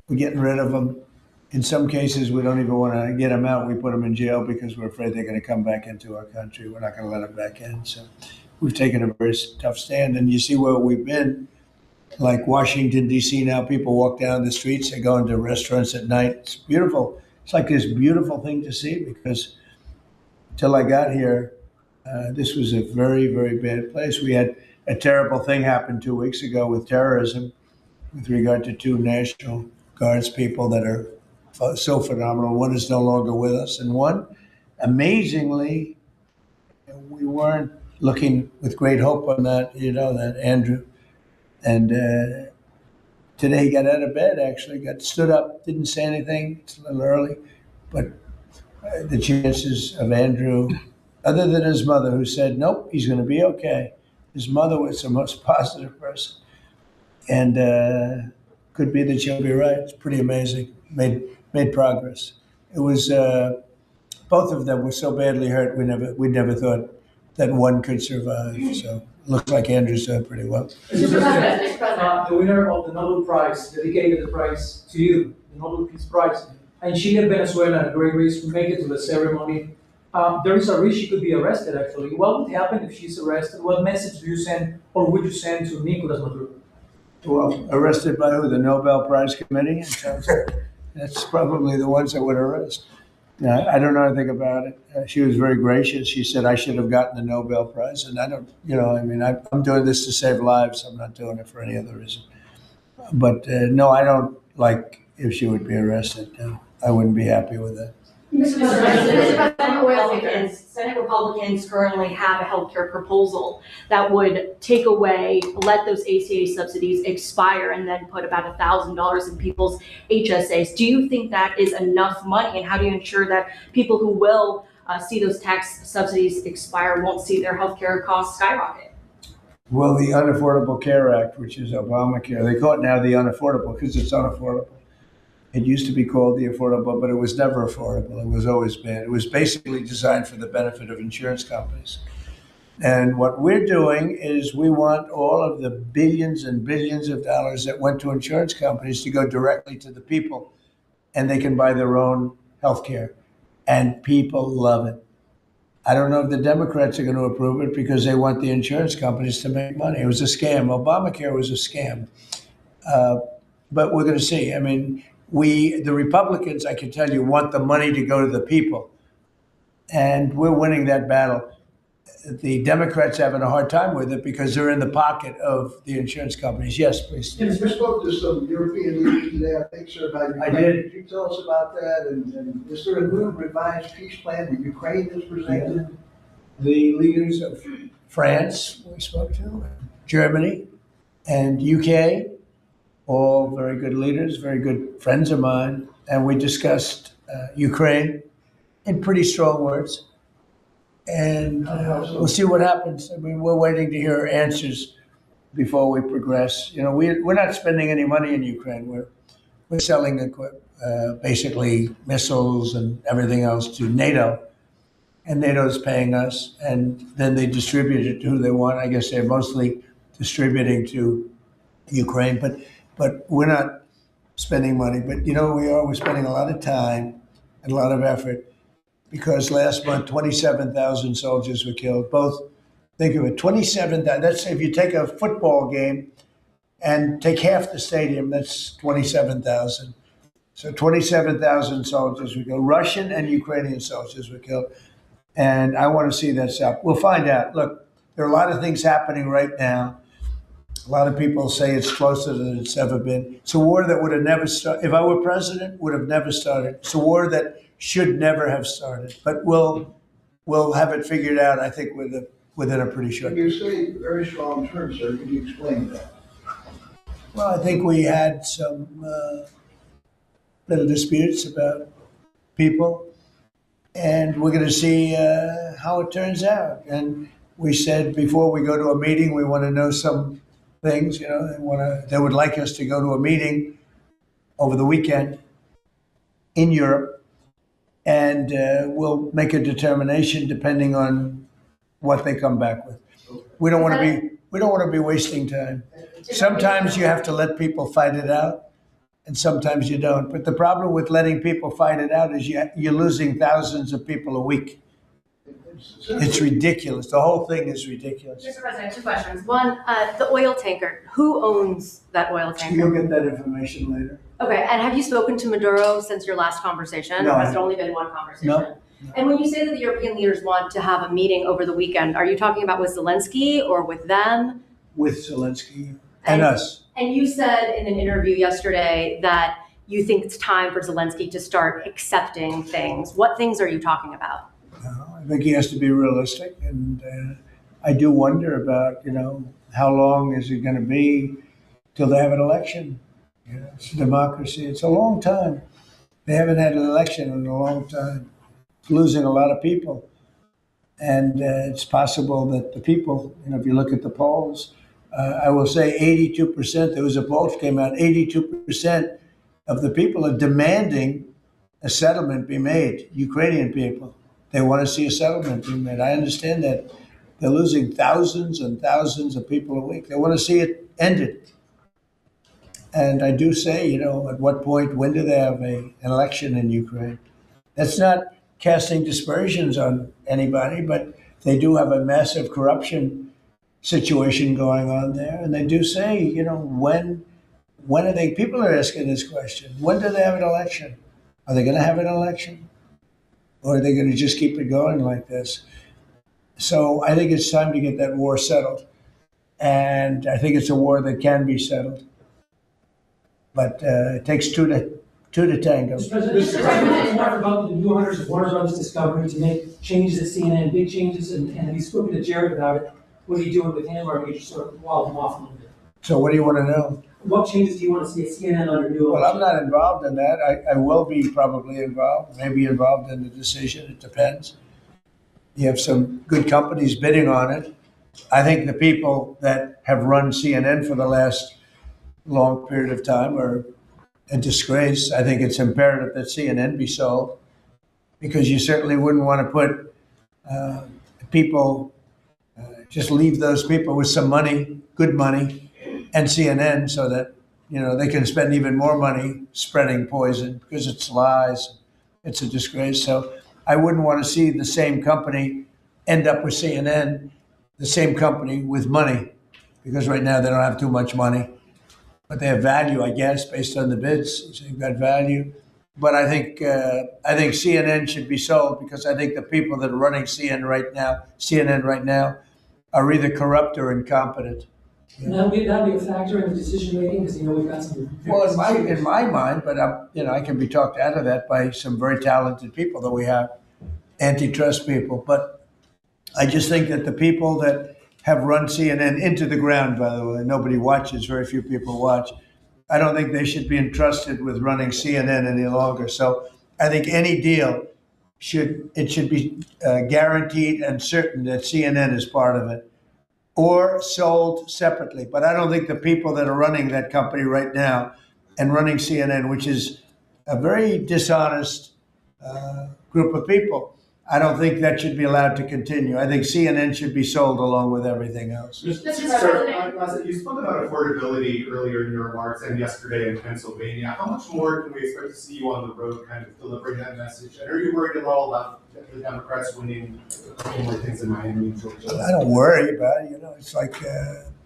We're getting rid of them. In some cases, we don't even want to get them out. We put them in jail because we're afraid they're going to come back into our country. We're not going to let them back in. So we've taken a very tough stand. And you see where we've been, like Washington, D.C. now, people walk down the streets. They go into restaurants at night. It's beautiful. It's like this beautiful thing to see because until I got here, this was a very, very bad place. We had a terrible thing happen 2 weeks ago with terrorism with regard to 2 National Guards people that are so phenomenal. One is no longer with us, and one, amazingly, we weren't looking with great hope on that, that Andrew. And today he got out of bed, actually, got stood up, didn't say anything. It's a little early, but the chances of Andrew, other than his mother who said, nope, he's going to be okay. His mother was the most positive person. And could be that she'll be right. It's pretty amazing. Made progress. It was both of them were so badly hurt. We never thought that one could survive. So it looks like Andrew's doing pretty well. Mr. President. The winner of the Nobel Prize dedicated the prize to you, the Nobel Peace Prize, and she left Venezuela at a great risk to make it to the ceremony. There is a risk she could be arrested. Actually, what would happen if she's arrested? What message do you send, or would you send to Nicolas Maduro? Well, arrested by who? The Nobel Prize Committee? That's probably the ones that would arrest. I don't know anything about it. She was very gracious. She said I should have gotten the Nobel Prize, and I don't. I'm doing this to save lives. I'm not doing it for any other reason. But no, I don't like if she would be arrested. No, I wouldn't be happy with that. Mr. President, Senate Republicans currently have a healthcare proposal that would take away, let those ACA subsidies expire and then put about $1,000 in people's HSAs. Do you think that is enough money? And how do you ensure that people who will see those tax subsidies expire won't see their healthcare costs skyrocket? Well, the Unaffordable Care Act, which is Obamacare, they call it now the unaffordable because it's unaffordable. It used to be called the affordable, but it was never affordable. It was always bad. It was basically designed for the benefit of insurance companies. And what we're doing is we want all of the billions and billions of dollars that went to insurance companies to go directly to the people, and they can buy their own health care. And people love it. I don't know if the Democrats are going to approve it because they want the insurance companies to make money. It was a scam. Obamacare was a scam. But we're going to see. I mean, the Republicans, I can tell you, want the money to go to the people. And we're winning that battle. the Democrats having a hard time with it because they're in the pocket of the insurance companies. Yes, please. You spoke to some European leaders today, I think, sir, about Ukraine. I did. Could you tell us about that? And is there a new revised peace plan that Ukraine has presented? The leaders of France, we spoke to, Germany, and UK, all very good leaders, very good friends of mine, and we discussed Ukraine in pretty strong words. And we'll see what happens. I mean, we're waiting to hear answers before we progress. You know, we're not spending any money in Ukraine. We're selling basically missiles and everything else to NATO, and NATO's paying us, and then they distribute it to who they want. I guess they're mostly distributing to Ukraine, but we're not spending money. But you know, we're spending a lot of time and a lot of effort. Because last month, 27,000 soldiers were killed. Both, think of it, 27,000. That's if you take a football game and take half the stadium, that's 27,000. So 27,000 soldiers were killed. Russian and Ukrainian soldiers were killed. And I want to see that stop. We'll find out. Look, there are a lot of things happening right now. A lot of people say it's closer than it's ever been. It's a war that would have never started. If I were president, would have never started. It's a war that should never have started. But we'll have it figured out, I think, within a pretty short You say very strong terms, sir. Could you explain that? Well, I think we had some little disputes about people, and we're going to see how it turns out. And we said before we go to a meeting, we want to know some things. You know, they would like us to go to a meeting over the weekend in Europe, and we'll make a determination depending on what they come back with. We don't want to be wasting time. Sometimes you have to let people fight it out, and sometimes you don't. But the problem with letting people fight it out is you're losing thousands of people a week. It's ridiculous. The whole thing is ridiculous. Mr. President, two questions. One, the oil tanker. Who owns that oil tanker? You'll get that information later. Okay, and have you spoken to Maduro since your last conversation? No, Or has it only been one conversation? No. And when you say that the European leaders want to have a meeting over the weekend, are you talking about with Zelensky or with them? With Zelensky and us. And you said in an interview yesterday that you think it's time for Zelensky to start accepting things. What things are you talking about? I think he has to be realistic, and I do wonder about, you know, how long is it going to be till they have an election? You know, it's a democracy. It's a long time. They haven't had an election in a long time. It's losing a lot of people, and it's possible that the people, you know, if you look at the polls, I will say 82%. There was a poll that came out. 82% of the people are demanding a settlement be made. Ukrainian people. They want to see a settlement be made. I understand that they're losing thousands and thousands of people a week. They want to see it ended. And I do say, you know, at what point, when do they have an election in Ukraine? That's not casting dispersions on anybody, but they do have a massive corruption situation going on there. And they do say, you know, when are they, people are asking this question, when do they have an election? Are they going to have an election? Or are they going to just keep it going like this? So I think it's time to get that war settled. And I think it's a war that can be settled. But it takes two to tango. Mr. President, Warner about the new owners of Warner Brothers Discovery to make changes at CNN, big changes, and have you spoken to Jared about it? What are you doing with him, or are you just sort of wall him off a little bit? So what do you want to know? What changes do you want to see at CNN under new Well, ownership? I'm not involved in that. I will be probably involved, maybe involved in the decision. It depends. You have some good companies bidding on it. I think the people that have run CNN for the last long period of time are a disgrace. I think it's imperative that CNN be sold, because you certainly wouldn't want to put people, just leave those people with some money, good money, and CNN, so that, you know, they can spend even more money spreading poison, because it's lies. It's a disgrace. So I wouldn't want to see the same company end up with CNN, the same company with money, because right now they don't have too much money, but they have value, I guess, based on the bids. So you've got value. But I think CNN should be sold because I think the people that are running CNN right now, are either corrupt or incompetent. And that'll be a factor in the decision making, because we've got some. Well, in my mind, but I can be talked out of that by some very talented people that we have, antitrust people. But I just think that the people that have run CNN into the ground, by the way, nobody watches, very few people watch. I don't think they should be entrusted with running CNN any longer. So I think any deal should be guaranteed and certain that CNN is part of it, or sold separately. But I don't think the people that are running that company right now and running CNN, which is a very dishonest group of people, I don't think that should be allowed to continue. I think CNN should be sold along with everything else. President. You spoke about affordability earlier in your remarks and yesterday in Pennsylvania. How much more can we expect to see you on the road kind of delivering that message? And are you worried at all about the Democrats winning a couple more things in Miami and Georgia? I don't worry about it. It's like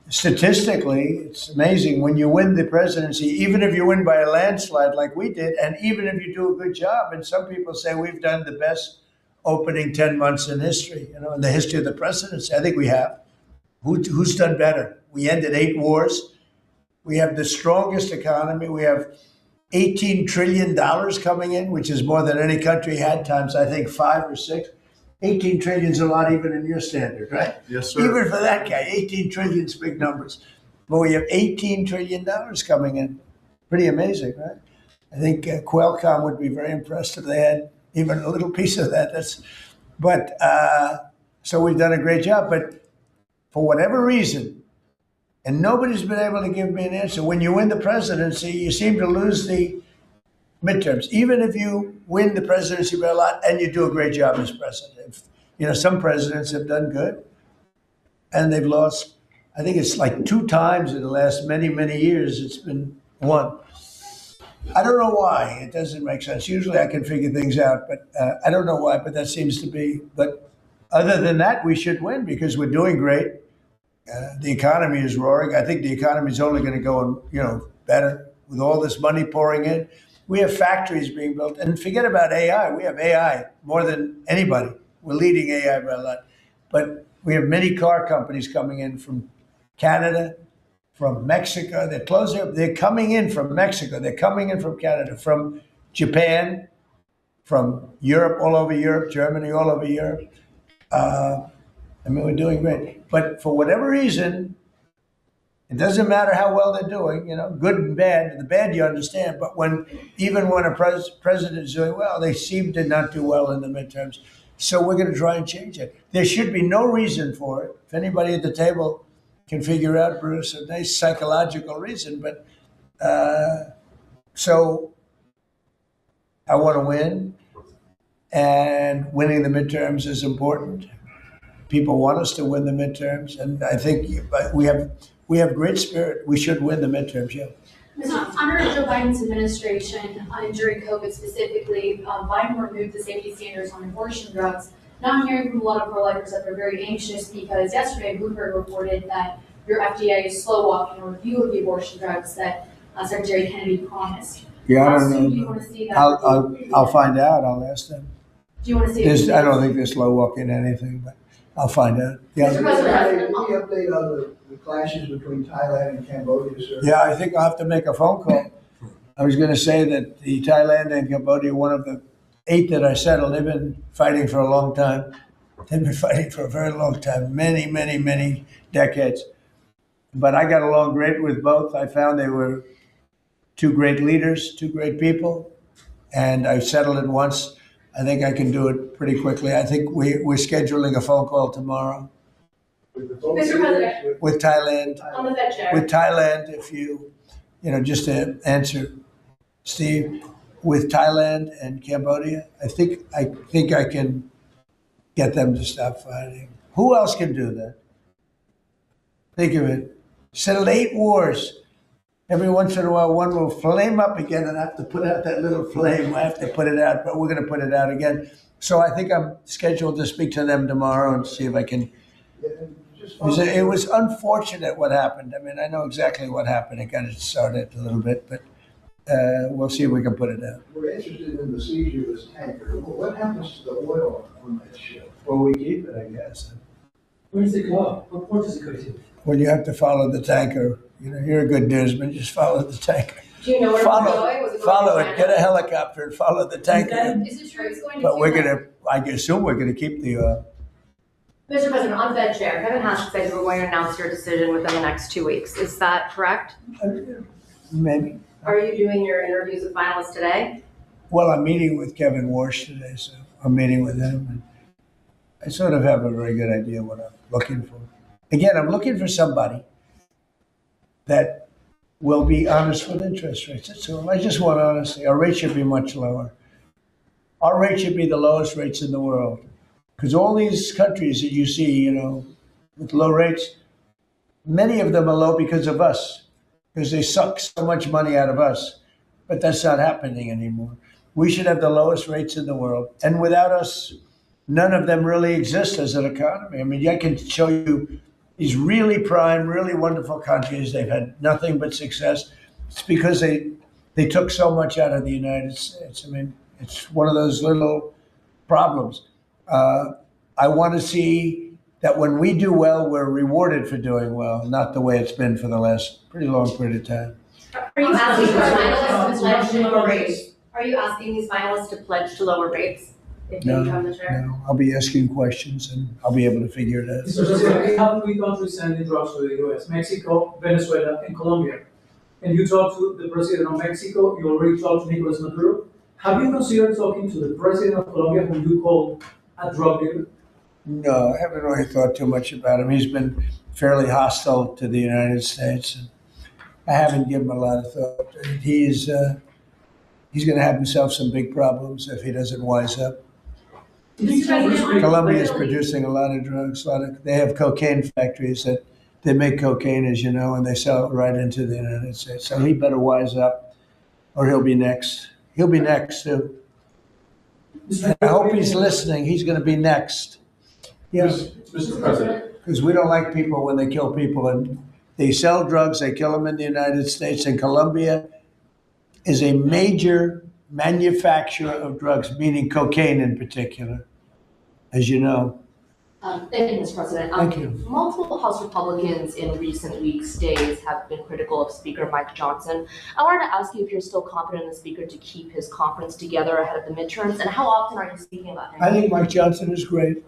statistically, it's amazing when you win the presidency, even if you win by a landslide like we did, and even if you do a good job. And some people say we've done the best opening 10 months in history, in the history of the presidency. I think we have. Who's done better? We ended 8 wars. We have the strongest economy. We have $18 trillion coming in, which is more than any country had, times I think 5 or 6. 18 trillion is a lot even in your standard, right? Yes, sir. Even for that guy, 18 trillion is big numbers. But we have $18 trillion coming in. Pretty amazing, right? I think Qualcomm would be very impressed if they had even a little piece of that. So we've done a great job. But for whatever reason, and nobody's been able to give me an answer, when you win the presidency, you seem to lose the midterms, even if you win the presidency by a lot and you do a great job as president. Some presidents have done good and they've lost. I think it's like 2 times in the last many, many years it's been won. I don't know why. It doesn't make sense. Usually I can figure things out, but I don't know why, but that seems to be. But other than that, we should win because we're doing great. The economy is roaring. I think the economy is only going to go, better with all this money pouring in. We have factories being built. And forget about AI. We have AI more than anybody. We're leading AI by a lot. But we have many car companies coming in from Canada, from Mexico. They're coming in from Mexico. They're coming in from Canada, from Japan, from Europe, all over Europe, Germany, all over Europe. We're doing great. But for whatever reason, it doesn't matter how well they're doing, good and bad. The bad you understand, but even when a president is doing well, they seem to not do well in the midterms. So we're going to try and change it. There should be no reason for it. If anybody at the table can figure out, Bruce, a nice psychological reason, but so I want to win, and winning the midterms is important. People want us to win the midterms, and I think we have great spirit. We should win the midterms, yeah. Under Joe Biden's administration, during COVID specifically, Biden removed the safety standards on abortion drugs. Now I'm hearing from a lot of pro-lifers that they're very anxious because yesterday Bloomberg reported that your FDA is slow walking a review of the abortion drugs that Secretary Kennedy promised. Yeah, I How don't soon know. do you want to see that? I'll find out. I'll ask them. Do you want to see it? I don't think they're slow walking anything, but I'll find out. Yeah. Mr. President, Any update on the clashes between Thailand and Cambodia, sir? Yeah, I think I'll have to make a phone call. I was going to say that the Thailand and Cambodia, one of the 8 that I settled, they've been fighting for a long time. They've been fighting for a very long time, many, many, many decades. But I got along great with both. I found they were 2 great leaders, 2 great people, and I settled it once. I think I can do it pretty quickly. I think we're scheduling a phone call tomorrow Mr. President, with Thailand. on the Fed chair. With Thailand, if just to answer Steve, with Thailand and Cambodia, I think I can get them to stop fighting. Who else can do that? Think of it. Settled 8 wars. Every once in a while, one will flame up again, and I have to put out that little flame. I have to put it out, but we're going to put it out again. So I think I'm scheduled to speak to them tomorrow and see if I can. It was unfortunate what happened. I know exactly what happened. It got started a little bit, but we'll see if we can put it down. We're interested in the seizure of this tanker. What happens to the oil on that ship? Well, we keep it, I guess. Where does it go? What port does it go to? Well, you have to follow the tanker. You know, you're a good newsman, just follow the tanker. Do you know where Follow, it's going? Was it going follow to it, get a China? helicopter and follow the tanker. Is it true it's going to But we're Cuba? gonna, I assume we're gonna keep the oil. Mr. President, on Fed Chair, Kevin Haskell said you were going to announce your decision within the next 2 weeks. Is that correct? Maybe. Are you doing your interviews with finalists today? Well, I'm meeting with Kevin Warsh today, so I'm meeting with him. And I sort of have a very good idea what I'm looking for. Again, I'm looking for somebody that will be honest with interest rates. That's all. I just want honesty. Our rate should be much lower. Our rate should be the lowest rates in the world. Because all these countries that you see, you know, with low rates, many of them are low because of us, because they suck so much money out of us. But that's not happening anymore. We should have the lowest rates in the world. And without us, none of them really exist as an economy. I mean, I can show you these really prime, really wonderful countries. They've had nothing but success. It's because they took so much out of the United States. I mean, it's one of those little problems. I want to see that when we do well, we're rewarded for doing well, not the way it's been for the last pretty long period of time. Are you asking Mr. for President, finalists to pledge to lower Mr. rates? Are you asking these finalists to pledge to lower rates if No, you become the chair? No, I'll be asking questions and I'll be able to figure it out. Mr. President, we have three countries sending drugs to the US, Mexico, Venezuela, and Colombia. And you talked to the president of Mexico, you already talked to Nicolas Maduro. Have you considered talking to the president of Colombia, whom you call a drug dealer? No, I haven't really thought too much about him. He's been fairly hostile to the United States, and I haven't given him a lot of thought. He's going to have himself some big problems if he doesn't wise up. Mr. President, Colombia is producing a lot of drugs. They have cocaine factories that they make cocaine, as you know, and they sell it right into the United States. So he better wise up, or he'll be next. He'll be next too. And I hope he's listening. He's going to be next. Yes. Mr. President. Because we don't like people when they kill people. And they sell drugs, they kill them in the United States. And Colombia is a major manufacturer of drugs, meaning cocaine in particular, as you know. Thank you, Mr. President. Thank you. Multiple House Republicans in recent weeks, days, have been critical of Speaker Mike Johnson. I wanted to ask you if you're still confident in the Speaker to keep his conference together ahead of the midterms, and how often are you speaking about him? I think Mike Johnson is great.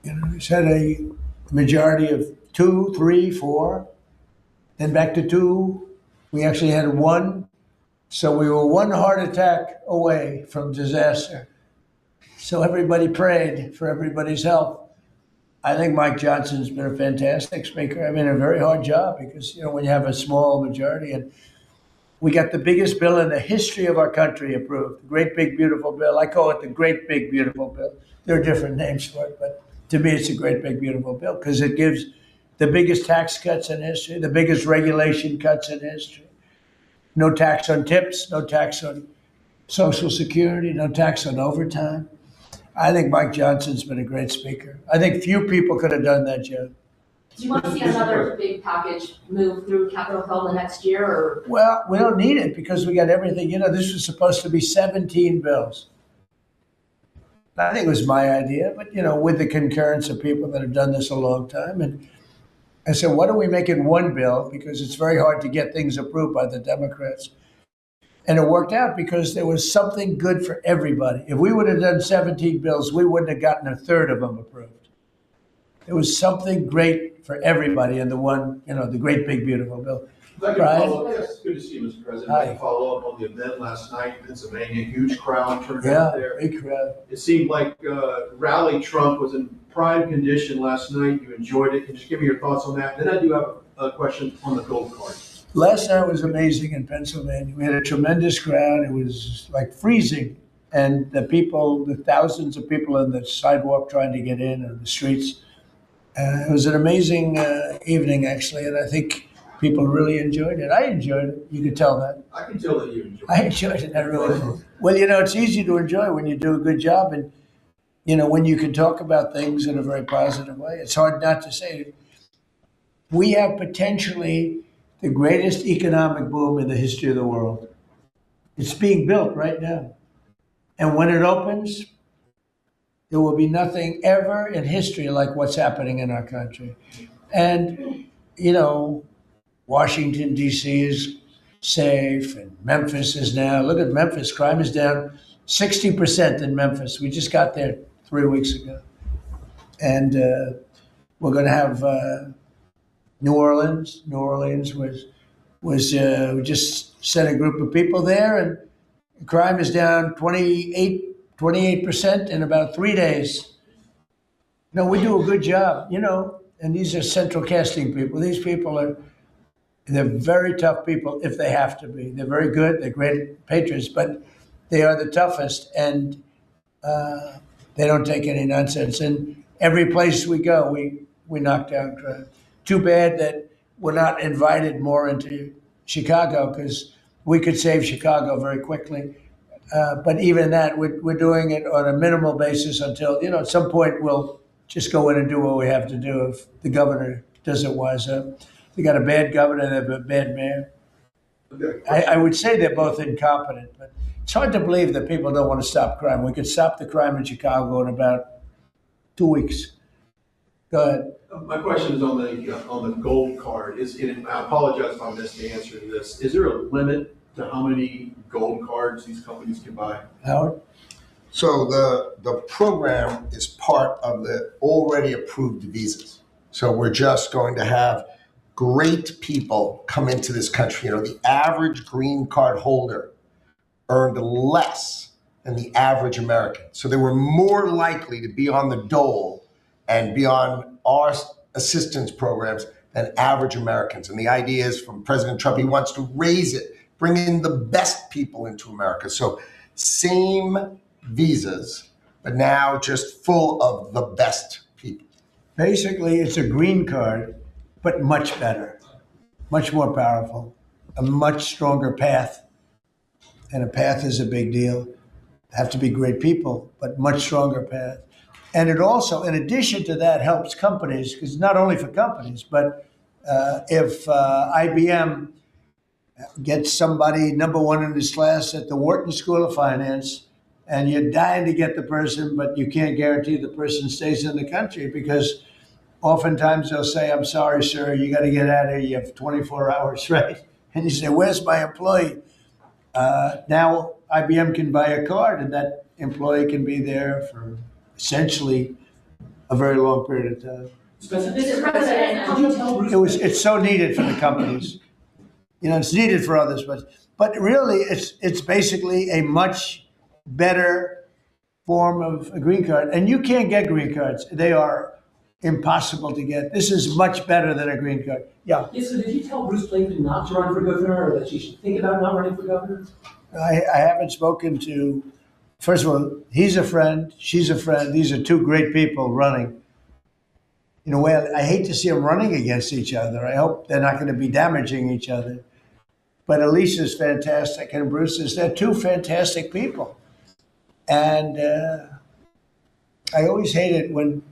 You know, he's had a majority of 2, 3, 4, then back to 2. We actually had 1. So we were 1 heart attack away from disaster. So everybody prayed for everybody's health. I think Mike Johnson's been a fantastic speaker. I mean, a very hard job because, you know, when you have a small majority, and we got the biggest bill in the history of our country approved, the Great Big Beautiful Bill. I call it the Great Big Beautiful Bill. There are different names for it, but to me, it's a Great Big Beautiful Bill because it gives the biggest tax cuts in history, the biggest regulation cuts in history. No tax on tips, no tax on Social Security, no tax on overtime. I think Mike Johnson's been a great speaker. I think few people could have done that job. Do you want to see another big package move through Capitol Hill the next year, or? Well, we don't need it because we got everything. You know, this was supposed to be 17 bills. I think it was my idea, but, you know, with the concurrence of people that have done this a long time. And I said, why don't we make it 1 bill? Because it's very hard to get things approved by the Democrats. And it worked out because there was something good for everybody. If we would have done 17 bills, we wouldn't have gotten a third of them approved. There was something great for everybody in the one, you know, the Great Big Beautiful Bill. If I could Brian? follow up, yes, good to see you, Mr. President. Hi. I can follow up on the event last night in Pennsylvania, huge crowd turned Yeah, out there. big crowd. It seemed like Rally Trump was in prime condition last night. You enjoyed it. Can you just give me your thoughts on that? Then I do have a question on the gold card. Last night was amazing in Pennsylvania. We had a tremendous crowd. It was like freezing. And the people, the thousands of people on the sidewalk trying to get in and the streets. It was an amazing evening, actually. And I think people really enjoyed it. I enjoyed it. You could tell that. I can tell that you enjoyed it. I enjoyed it. I really did. Well, you know, it's easy to enjoy when you do a good job. And, you know, when you can talk about things in a very positive way. It's hard not to say it. We have potentially the greatest economic boom in the history of the world. It's being built right now. And when it opens, there will be nothing ever in history like what's happening in our country. And, you know, Washington, D.C. is safe, and Memphis is now. Look at Memphis. Crime is down 60% in Memphis. We just got there 3 weeks ago. And we're going to have New Orleans. New Orleans was we just sent a group of people there, and crime is down 28% in about 3 days. No, we do a good job, you know, and these are central casting people. These people they're very tough people if they have to be. They're very good, they're great patriots, but they are the toughest, and they don't take any nonsense. And every place we go, we knock down crime. Too bad that we're not invited more into Chicago, because we could save Chicago very quickly. But even that, we're doing it on a minimal basis until, you know, at some point we'll just go in and do what we have to do if the governor doesn't wise up. They got a bad governor, they have a bad mayor. I would say they're both incompetent, but it's hard to believe that people don't want to stop crime. We could stop the crime in Chicago in about 2 weeks. Go ahead. My question is on the gold card. And I apologize if I missed the answer to this. Is there a limit to how many gold cards these companies can buy? Howard? So the program is part of the already approved visas. So we're just going to have great people come into this country. You know, the average green card holder earned less than the average American. So they were more likely to be on the dole and be on our assistance programs than average Americans. And the idea is from President Trump, he wants to raise it, bring in the best people into America. So same visas, but now just full of the best people. Basically, it's a green card, but much better, much more powerful, a much stronger path. And a path is a big deal. Have to be great people, but much stronger path. And it also, in addition to that, helps companies, because not only for companies, but if IBM gets somebody number one in his class at the Wharton School of Finance, and you're dying to get the person, but you can't guarantee the person stays in the country, because oftentimes they'll say, I'm sorry, sir, you got to get out of here. You have 24 hours, right? And you say, where's my employee? Now IBM can buy a card, and that employee can be there for essentially a very long period of time. Mr. President, could you tell Bruce? It's so needed for the companies. You know, it's needed for others, but really it's basically a much better form of a green card. And you can't get green cards. They are impossible to get. This is much better than a green card. Yeah. Yes, so did you tell Bruce Blakely not to run for governor, or that she should think about not running for governor? I haven't spoken to, first of all, he's a friend, she's a friend. These are two great people running. In a way, I hate to see them running against each other. I hope they're not going to be damaging each other. But Alicia's fantastic, and Bruce is, they're two fantastic people. And I always hate it when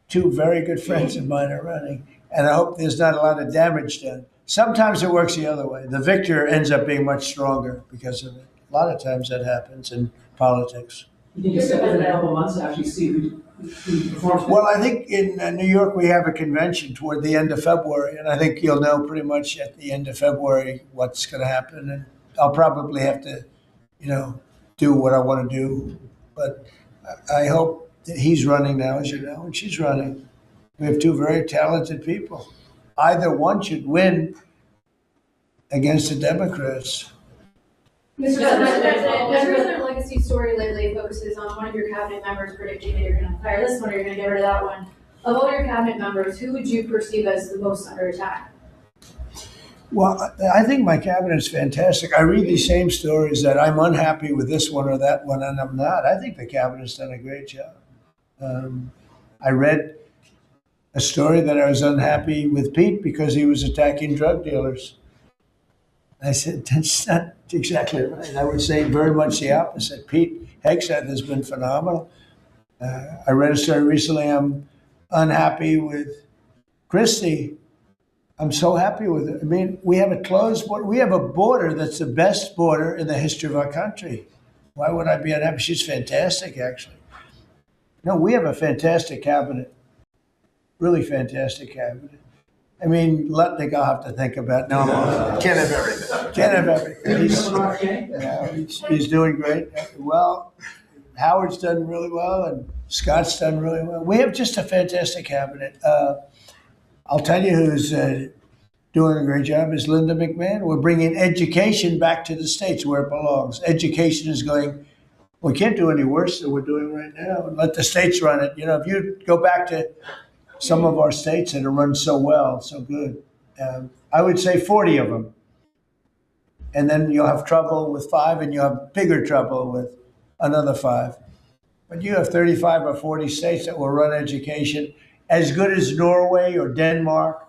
two very good friends of mine are running, and I hope there's not a lot of damage done. Sometimes it works the other way. The victor ends up being much stronger because of it. A lot of times that happens in politics. You think it's in a couple months to actually see who performs? Well, I think in New York we have a convention toward the end of February, and I think you'll know pretty much at the end of February what's going to happen. And I'll probably have to, you know, do what I want to do. But I hope that he's running now, as you know, and she's running. We have two very talented people. Either one should win against the Democrats. Mr. President, the President legacy story lately focuses on one of your cabinet members predicting that you're going to fire this one or you're going to get rid of that one. Of all your cabinet members, who would you perceive as the most under attack? Well, I think my cabinet's fantastic. I read these same stories that I'm unhappy with this one or that one, and I'm not. I think the cabinet's done a great job. I read a story that I was unhappy with Pete because he was attacking drug dealers. I said, that's not exactly right. I would say very much the opposite. Pete Hegseth has been phenomenal. I read a story recently, I'm unhappy with Christie I'm so happy with it. I mean, we have a closed border. We have a border that's the best border in the history of our country. Why would I be unhappy? She's fantastic, actually. No, we have a fantastic cabinet. Really fantastic cabinet. I mean, Lutnick, I'll have to think about. No, Can't have everything. can't have everything. He's doing great. Well, Howard's done really well, and Scott's done really well. We have just a fantastic cabinet. I'll tell you who's doing a great job is Linda McMahon. We're bringing education back to the states where it belongs. Education is going, we can't do any worse than we're doing right now. Let the states run it. You know, if you go back to some of our states that are run so well, so good, I would say 40 of them. And then you'll have trouble with 5, and you'll have bigger trouble with another 5. But you have 35 or 40 states that will run education as good as Norway or Denmark,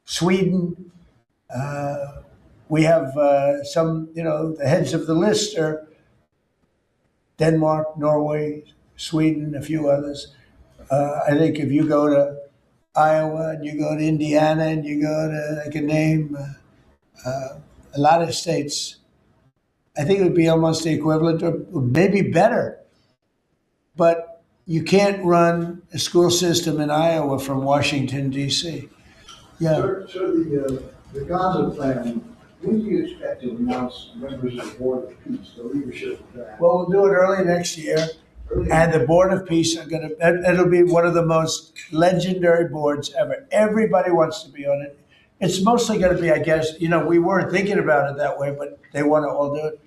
Sweden. We have some, the heads of the list are Denmark, Norway, Sweden, a few others. I think if you go to Iowa and you go to Indiana and you go to, I can name a lot of states, I think it would be almost the equivalent or maybe better. But you can't run a school system in Iowa from Washington, D.C. Yeah. So the Gaza plan, when do you expect to announce members of the Board of Peace, the leadership of that? Well, we'll do it early next year. And the Board of Peace are going to, it'll be one of the most legendary boards ever. Everybody wants to be on it. It's mostly going to be, I guess, we weren't thinking about it that way, but they want to all do it.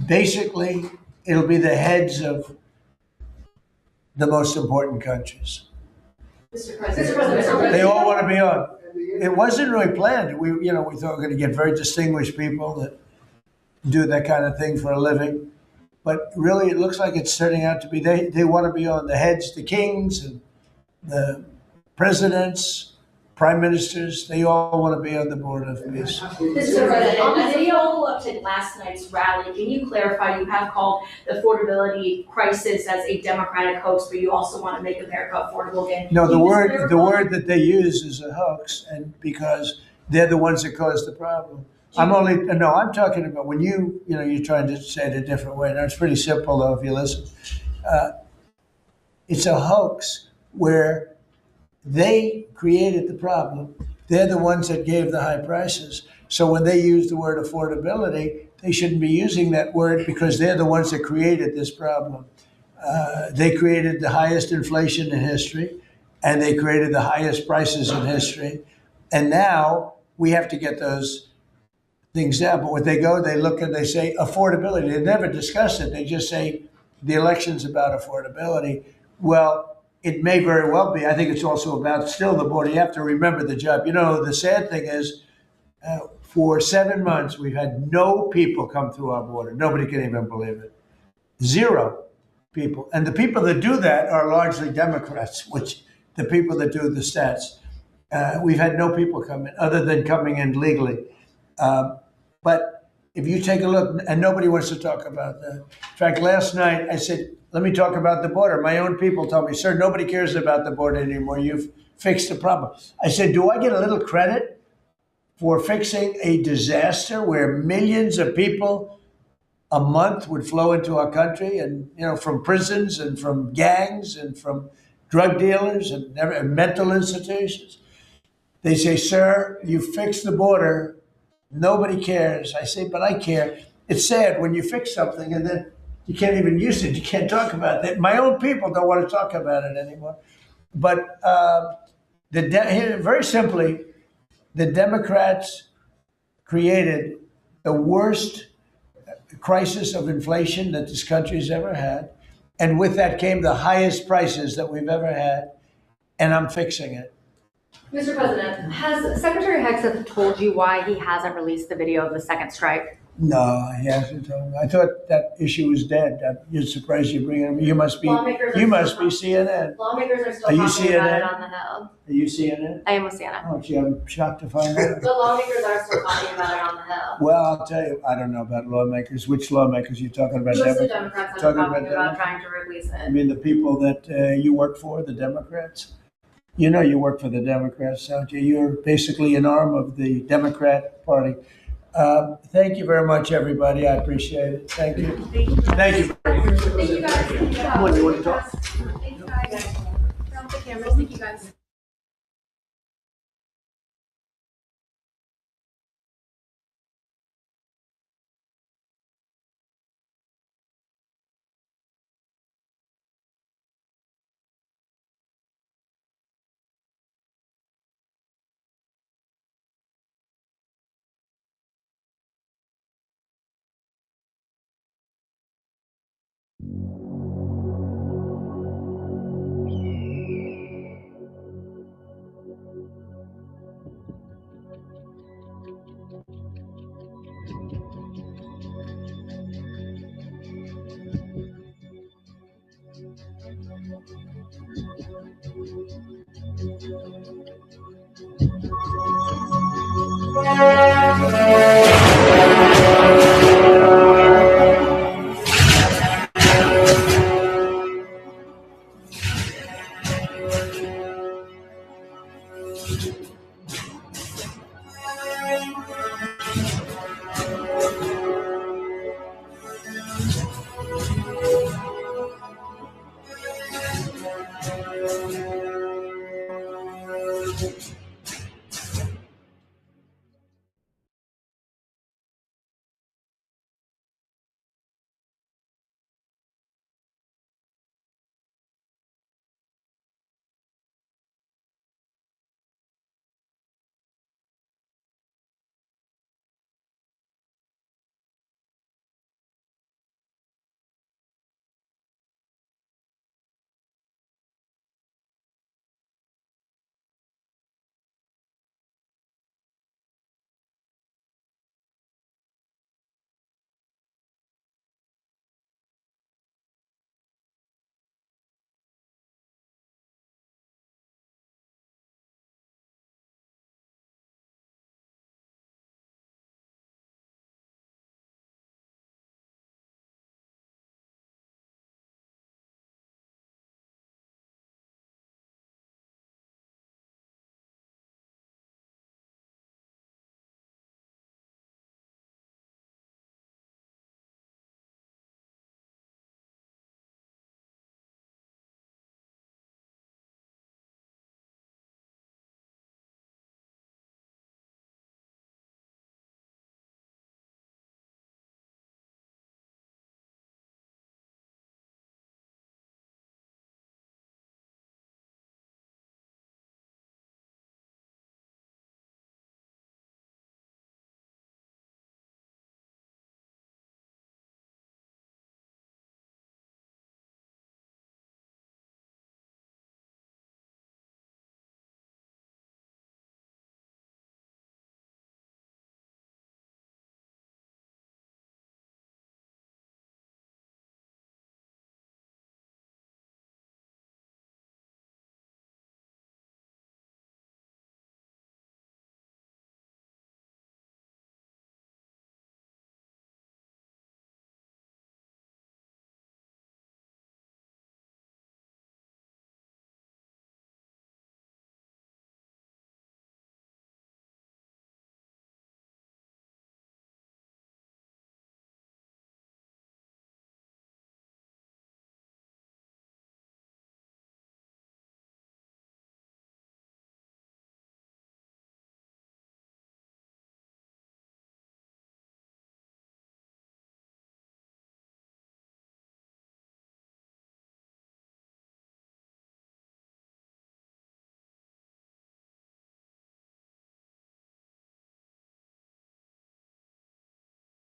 Basically, it'll be the heads of the most important countries. Mr. President. They all want to be on. It wasn't really planned. We thought we were going to get very distinguished people that do that kind of thing for a living. But really, it looks like it's turning out to be they want to be on the heads, the kings and the presidents, prime ministers. They all want to be on the Board of Peace. Mr. President, as a follow-up to last night's rally, can you clarify, you have called the affordability crisis as a Democratic hoax, but you also want to make America affordable again? No, the word that they use is a hoax, and because they're the ones that caused the problem. I'm talking about when you're trying to say it a different way. Now, it's pretty simple, though, if you listen. It's a hoax where they created the problem. They're the ones that gave the high prices. So when they use the word affordability, they shouldn't be using that word because they're the ones that created this problem. They created the highest inflation in history, and they created the highest prices in history. And now we have to get those things down. But when they go, they look and they say affordability. They never discuss it. They just say the election's about affordability. Well, it may very well be. I think it's also about still the border. You have to remember the job. The sad thing is for 7 months, we've had no people come through our border. Nobody can even believe it. 0 people. And the people that do that are largely Democrats, which the people that do the stats. We've had no people come in other than coming in legally. But if you take a look, and nobody wants to talk about that. In fact, last night I said, let me talk about the border. My own people told me, sir, nobody cares about the border anymore. You've fixed the problem. I said, do I get a little credit for fixing a disaster where millions of people a month would flow into our country and, from prisons and from gangs and from drug dealers and mental institutions? They say, sir, you fixed the border. Nobody cares. I say, but I care. It's sad when you fix something and then you can't even use it. You can't talk about it. My own people don't want to talk about it anymore. But very simply, the Democrats created the worst crisis of inflation that this country's ever had. And with that came the highest prices that we've ever had. And I'm fixing it. Mr. President, has Secretary Hegseth told you why he hasn't released the video of the second strike? No, he hasn't told me. I thought that issue was dead. You're surprised you bring it up. You must be CNN. Lawmakers are still Are you talking about CNN? it on the Hill. Are you CNN? I am with CNN. Oh, gee, I'm shocked to find out. But lawmakers are still talking about it on the Hill. Well, I'll tell you, I don't know about lawmakers. Which lawmakers are you talking about? Mostly Democrats are Talking talking about Democrats? trying to release I it. mean, the people that you work for, the Democrats? You know you work for the Democrats, don't you? You're basically an arm of the Democrat Party. Thank you very much, everybody. I appreciate it. Thank you. Thank you. Thank you, guys. What, you want to talk? Thanks, guys. Turn off the cameras. Thank you, guys.